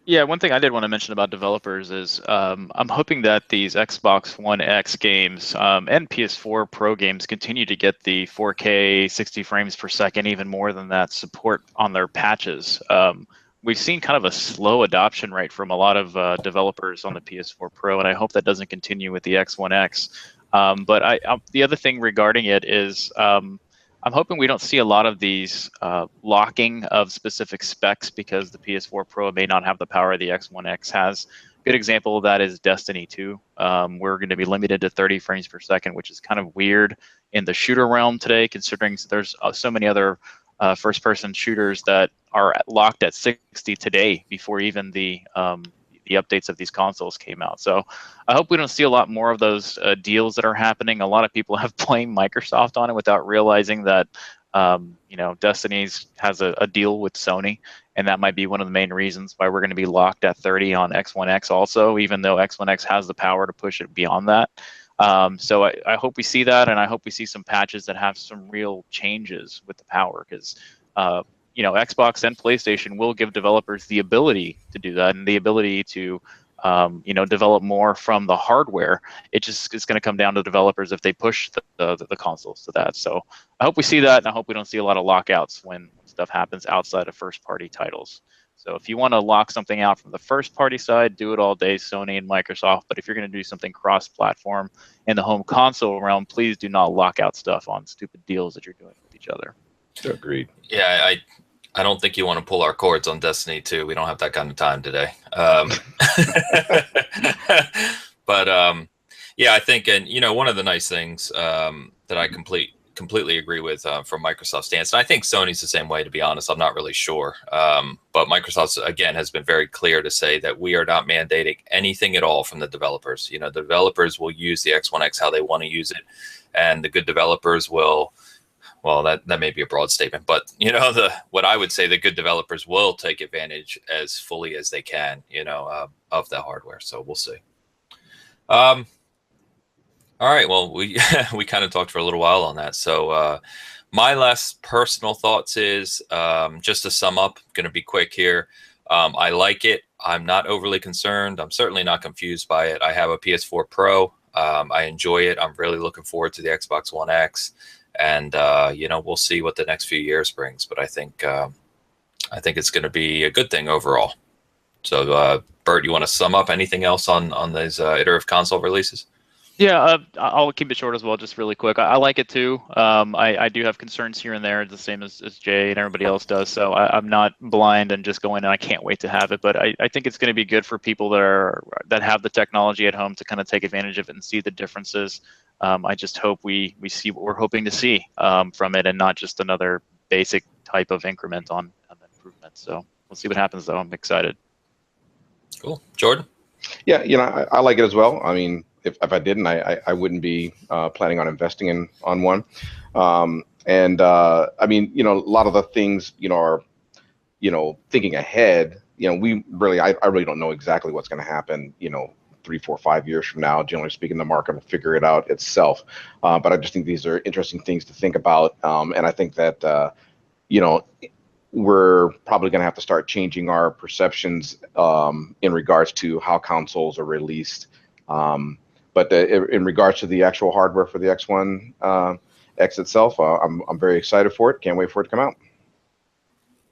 Yeah, one thing I did want to mention about developers is I'm hoping that these Xbox One X games and PS4 Pro games continue to get the 4K 60 frames per second, even more than that, support on their patches. We've seen kind of a slow adoption rate from a lot of developers on the PS4 Pro, and I hope that doesn't continue with the X1X. The other thing regarding it is I'm hoping we don't see a lot of these locking of specific specs because the PS4 Pro may not have the power the X1X has. Good example of that is Destiny 2. We're going to be limited to 30 frames per second, which is kind of weird in the shooter realm today, considering there's so many other first-person shooters that are locked at 60 today before even the updates of these consoles came out. So I hope we don't see a lot more of those deals that are happening. A lot of people have blamed Microsoft on it without realizing that Destiny's has a deal with Sony, and that might be one of the main reasons why we're going to be locked at 30 on X1X also, even though X1X has the power to push it beyond that. So I hope we see that, and I hope we see some patches that have some real changes with the power, because Xbox and PlayStation will give developers the ability to do that and the ability to, develop more from the hardware. It just is going to come down to developers if they push the consoles to that. So I hope we see that, and I hope we don't see a lot of lockouts when stuff happens outside of first-party titles. So if you want to lock something out from the first-party side, do it all day, Sony and Microsoft. But if you're going to do something cross-platform in the home console realm, please do not lock out stuff on stupid deals that you're doing with each other. Agreed. Yeah, I don't think you want to pull our cords on Destiny 2. We don't have that kind of time today. Yeah, I think, and one of the nice things that I completely agree with from Microsoft's stance, and I think Sony's the same way, to be honest. I'm not really sure. But Microsoft, again, has been very clear to say that we are not mandating anything at all from the developers. The developers will use the X1X how they want to use it, and the good developers will. Well, that may be a broad statement, but what I would say, the good developers will take advantage as fully as they can, of the hardware. So we'll see. All right. Well, we we kind of talked for a little while on that. So my last personal thoughts is just to sum up. Going to be quick here. I like it. I'm not overly concerned. I'm certainly not confused by it. I have a PS4 Pro. I enjoy it. I'm really looking forward to the Xbox One X. And we'll see what the next few years brings, but I think it's going to be a good thing overall. So, Bert, you want to sum up anything else on these iterative console releases? Yeah, I'll keep it short as well, just really quick. I like it too. I do have concerns here and there, the same as Jay and everybody else does. So I'm not blind and just going, and I can't wait to have it. But I think it's going to be good for people that have the technology at home to kind of take advantage of it and see the differences. I just hope we see what we're hoping to see from it, and not just another basic type of increment on improvement. So we'll see what happens, though. I'm excited. Cool. Jordan? Yeah, I like it as well. I mean, if I didn't, I wouldn't be planning on investing on one. I mean, a lot of the things, are, thinking ahead. I really don't know exactly what's going to happen, 3, 4, 5 years from now. Generally speaking, the market will figure it out itself. But I just think these are interesting things to think about. And I think that, we're probably going to have to start changing our perceptions in regards to how consoles are released. But in regards to the actual hardware for the X1 X itself, I'm very excited for it. Can't wait for it to come out.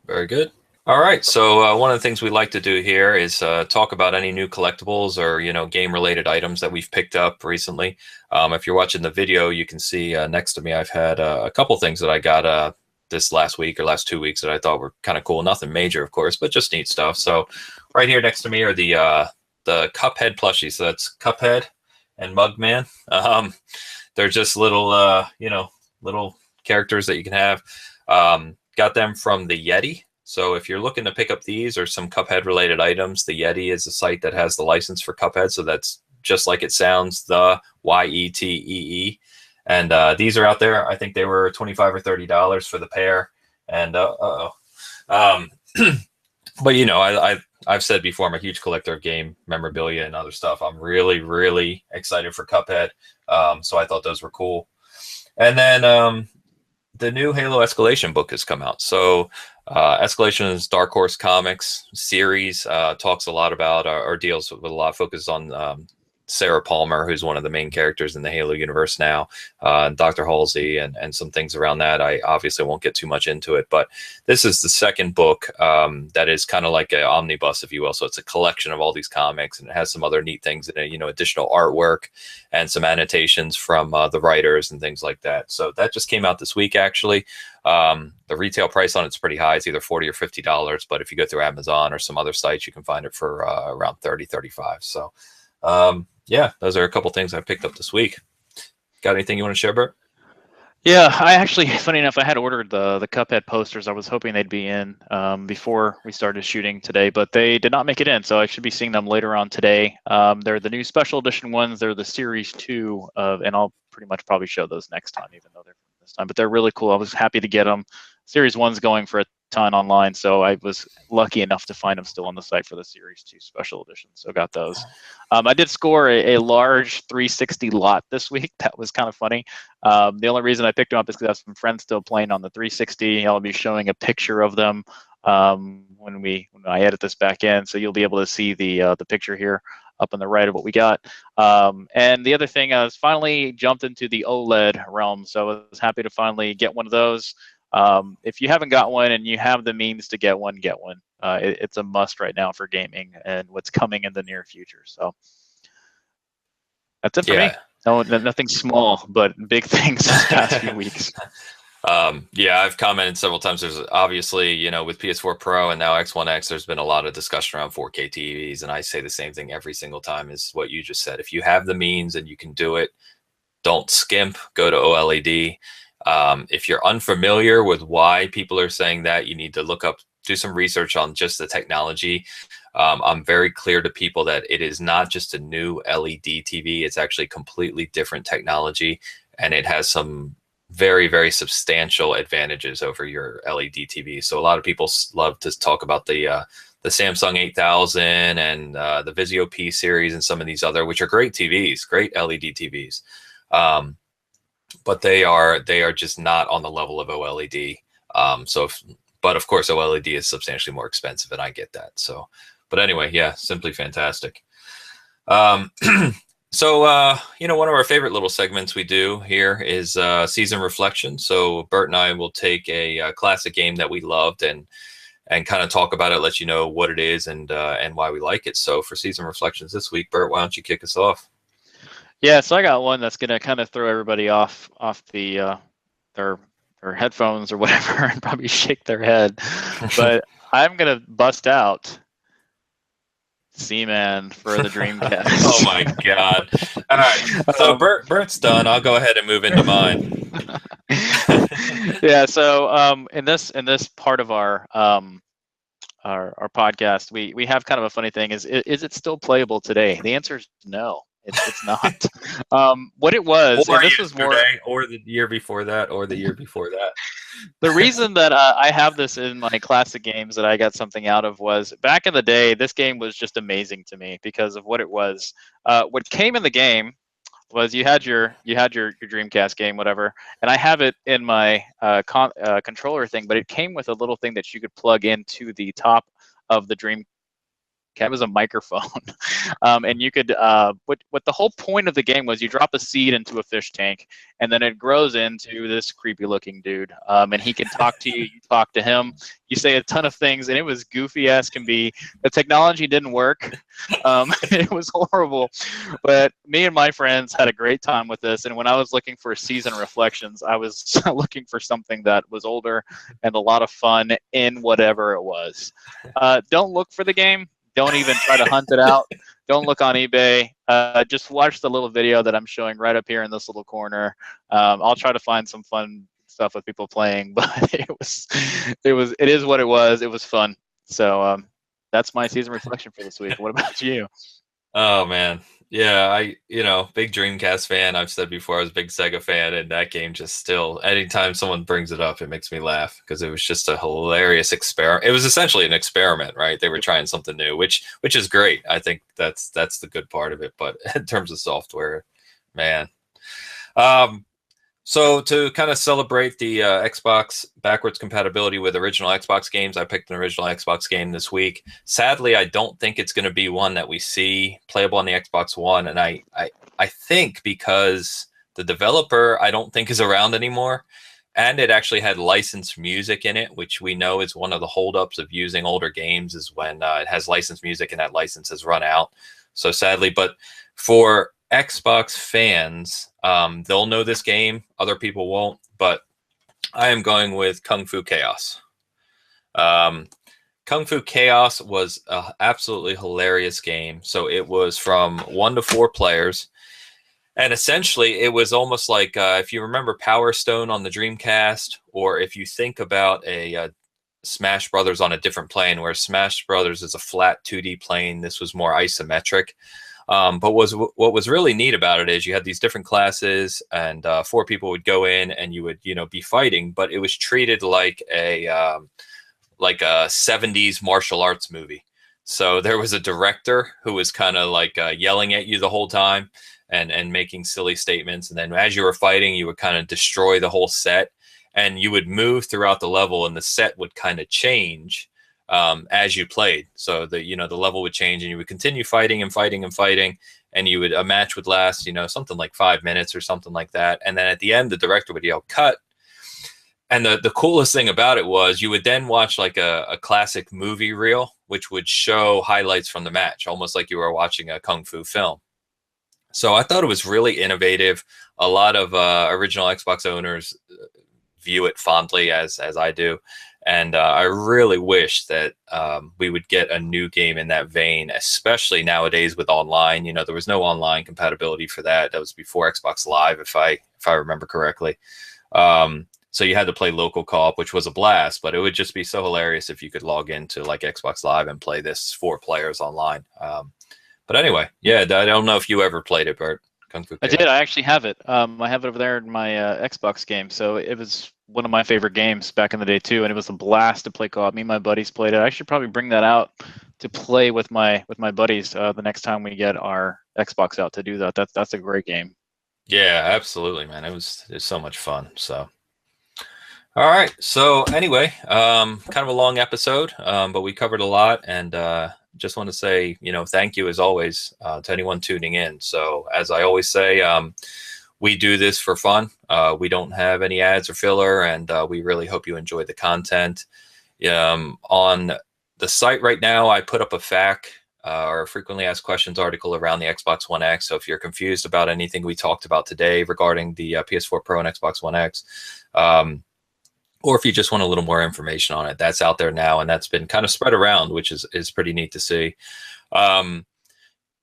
Very good. All right. So one of the things we like to do here is talk about any new collectibles or, game-related items that we've picked up recently. If you're watching the video, you can see next to me, I've had a couple things that I got this last week or last 2 weeks that I thought were kind of cool. Nothing major, of course, but just neat stuff. So right here next to me are the Cuphead plushies. So that's Cuphead and Mugman. They're just little, little characters that you can have. Got them from the Yeti. So if you're looking to pick up these or some Cuphead related items, the Yeti is a site that has the license for Cuphead. So that's just like it sounds, the YETEE. And these are out there. I think they were $25 or $30 for the pair. And but I've said before, I'm a huge collector of game memorabilia and other stuff. I'm really, really excited for Cuphead. So I thought those were cool. And then the new Halo Escalation book has come out. So Escalation's Dark Horse Comics series talks a lot about or deals with a lot of focus on Sarah Palmer, who's one of the main characters in the Halo universe now, Dr. Halsey, and some things around that. I obviously won't get too much into it, but this is the second book that is kind of like an omnibus, if you will. So it's a collection of all these comics, and it has some other neat things in it, additional artwork and some annotations from the writers and things like that. So that just came out this week, actually. The retail price on it's pretty high. It's either $40 or $50, but if you go through Amazon or some other sites, you can find it for around $30, $35. So, yeah, those are a couple things I picked up this week. Got anything you want to share, Bert? Yeah, I actually, funny enough, I had ordered the Cuphead posters. I was hoping they'd be in before we started shooting today, but they did not make it in, so I should be seeing them later on today. They're the new special edition ones. They're the Series 2 and I'll pretty much probably show those next time, even though they're from this time. But they're really cool. I was happy to get them. Series 1's going for a ton online, so I was lucky enough to find them still on the site for the Series 2 special edition, so got those. I did score a large 360 lot this week. That was kind of funny. The only reason I picked them up is because I have some friends still playing on the 360. I'll be showing a picture of them when I edit this back in, so you'll be able to see the picture here up on the right of what we got. And the other thing, I was finally jumped into the OLED realm, so I was happy to finally get one of those. If you haven't got one and you have the means to get one, get one. It's a must right now for gaming and what's coming in the near future. So that's it for me. No, nothing small, but big things this past few weeks. Yeah, I've commented several times. There's obviously, with PS4 Pro and now X1X, there's been a lot of discussion around 4K TVs, and I say the same thing every single time is what you just said. If you have the means and you can do it, don't skimp, go to OLED. If you're unfamiliar with why people are saying that, you need to do some research on just the technology. I'm very clear to people that it is not just a new LED TV. It's actually completely different technology, and it has some very, very substantial advantages over your LED TV. So a lot of people love to talk about the Samsung 8000 and the Vizio P series and some of these other, which are great TVs, great LED TVs. But they are just not on the level of OLED. But of course, OLED is substantially more expensive, and I get that. So, but anyway, yeah, simply fantastic. So, one of our favorite little segments we do here is season reflection. So Bert and I will take a classic game that we loved and kind of talk about it, let you know what it is and why we like it. So for season reflections this week, Bert, why don't you kick us off? Yeah, so I got one that's gonna kind of throw everybody off the their headphones or whatever and probably shake their head, but I'm gonna bust out Seaman for the Dreamcast. Oh my god! All right, so Bert's done. I'll go ahead and move into mine. Yeah, so in this part of our podcast, we have kind of a funny thing. Is it still playable today? The answer is no. It's not. What it was, or and this was more, or the year before that, or the year before that. The reason that I have this in my classic games that I got something out of was back in the day, this game was just amazing to me because of what it was. What came in the game was you had your Dreamcast game, whatever, and I have it in my controller thing, but it came with a little thing that you could plug into the top of the Dreamcast. It was a microphone, and you could. What the whole point of the game was, you drop a seed into a fish tank, and then it grows into this creepy-looking dude, and he can talk to you. You talk to him. You say a ton of things, and it was goofy as can be. The technology didn't work. It was horrible, but me and my friends had a great time with this. And when I was looking for season reflections, I was looking for something that was older and a lot of fun in whatever it was. Don't look for the game. Don't even try to hunt it out. Don't look on eBay. Just watch the little video that I'm showing right up here in this little corner. I'll try to find some fun stuff with people playing, but it is what it was. It was fun. So that's my season reflection for this week. What about you? Oh man. Yeah, big Dreamcast fan. I've said before I was a big Sega fan, and that game just still, anytime someone brings it up, it makes me laugh because it was just a hilarious experiment. It was essentially an experiment, right? They were trying something new, which is great. I think that's the good part of it. But in terms of software, man. So to kind of celebrate the Xbox backwards compatibility with original Xbox games, I picked an original Xbox game this week. Sadly, I don't think it's going to be one that we see playable on the Xbox One, and I think because the developer I don't think is around anymore, and it actually had licensed music in it, which we know is one of the holdups of using older games is when it has licensed music and that license has run out. So sadly, but for Xbox fans, they'll know this game. Other people won't, but I am going with Kung Fu Chaos. Kung Fu Chaos was an absolutely hilarious game. So it was from 1 to 4 players. And essentially, it was almost like if you remember Power Stone on the Dreamcast, or if you think about a Smash Brothers on a different plane, where Smash Brothers is a flat 2D plane, this was more isometric. But what was really neat about it is you had these different classes, and 4 people would go in, and you would be fighting, but it was treated like a 70s martial arts movie. So there was a director who was kind of like yelling at you the whole time and making silly statements, and then as you were fighting, you would kind of destroy the whole set, and you would move throughout the level, and the set would kind of change as you played. So the level would change, and you would continue fighting and fighting and fighting, and a match would last something like 5 minutes or something like that, and then at the end the director would yell cut. And the coolest thing about it was you would then watch like a classic movie reel, which would show highlights from the match, almost like you were watching a kung fu film. So I thought it was really innovative. A lot of original Xbox owners view it fondly, as I do. And I really wish that we would get a new game in that vein, especially nowadays with online. There was no online compatibility for that. That was before Xbox Live, if I remember correctly. So you had to play local co-op, which was a blast, but it would just be so hilarious if you could log into like Xbox Live and play this 4 players online. But anyway, yeah, I don't know if you ever played it, Bert. Kung Fu Chaos. I did. I actually have it. I have it over there in my Xbox game. So it was one of my favorite games back in the day too, and it was a blast to play co-op. Me and my buddies played it. I should probably bring that out to play with my buddies the next time we get our Xbox out to do that. That's a great game. Yeah, absolutely, man. It was so much fun. So, all right. So anyway, kind of a long episode, but we covered a lot, and just want to say, thank you as always to anyone tuning in. So as I always say, we do this for fun. We don't have any ads or filler, and we really hope you enjoy the content. On the site right now, I put up a FAQ or a frequently asked questions article around the Xbox One X. So if you're confused about anything we talked about today regarding the PS4 Pro and Xbox One X, or if you just want a little more information on it, that's out there now, and that's been kind of spread around, which is pretty neat to see.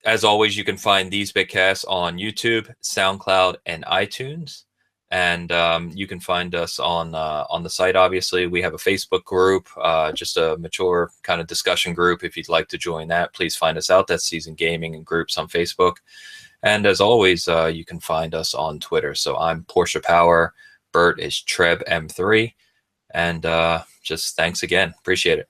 As always, you can find these Bitcasts on YouTube, SoundCloud, and iTunes. And you can find us on the site, obviously. We have a Facebook group, just a mature kind of discussion group. If you'd like to join that, please find us out. That's Season Gaming and Groups on Facebook. And as always, you can find us on Twitter. So I'm Porsche Power. Bert is Treb M3. And just thanks again. Appreciate it.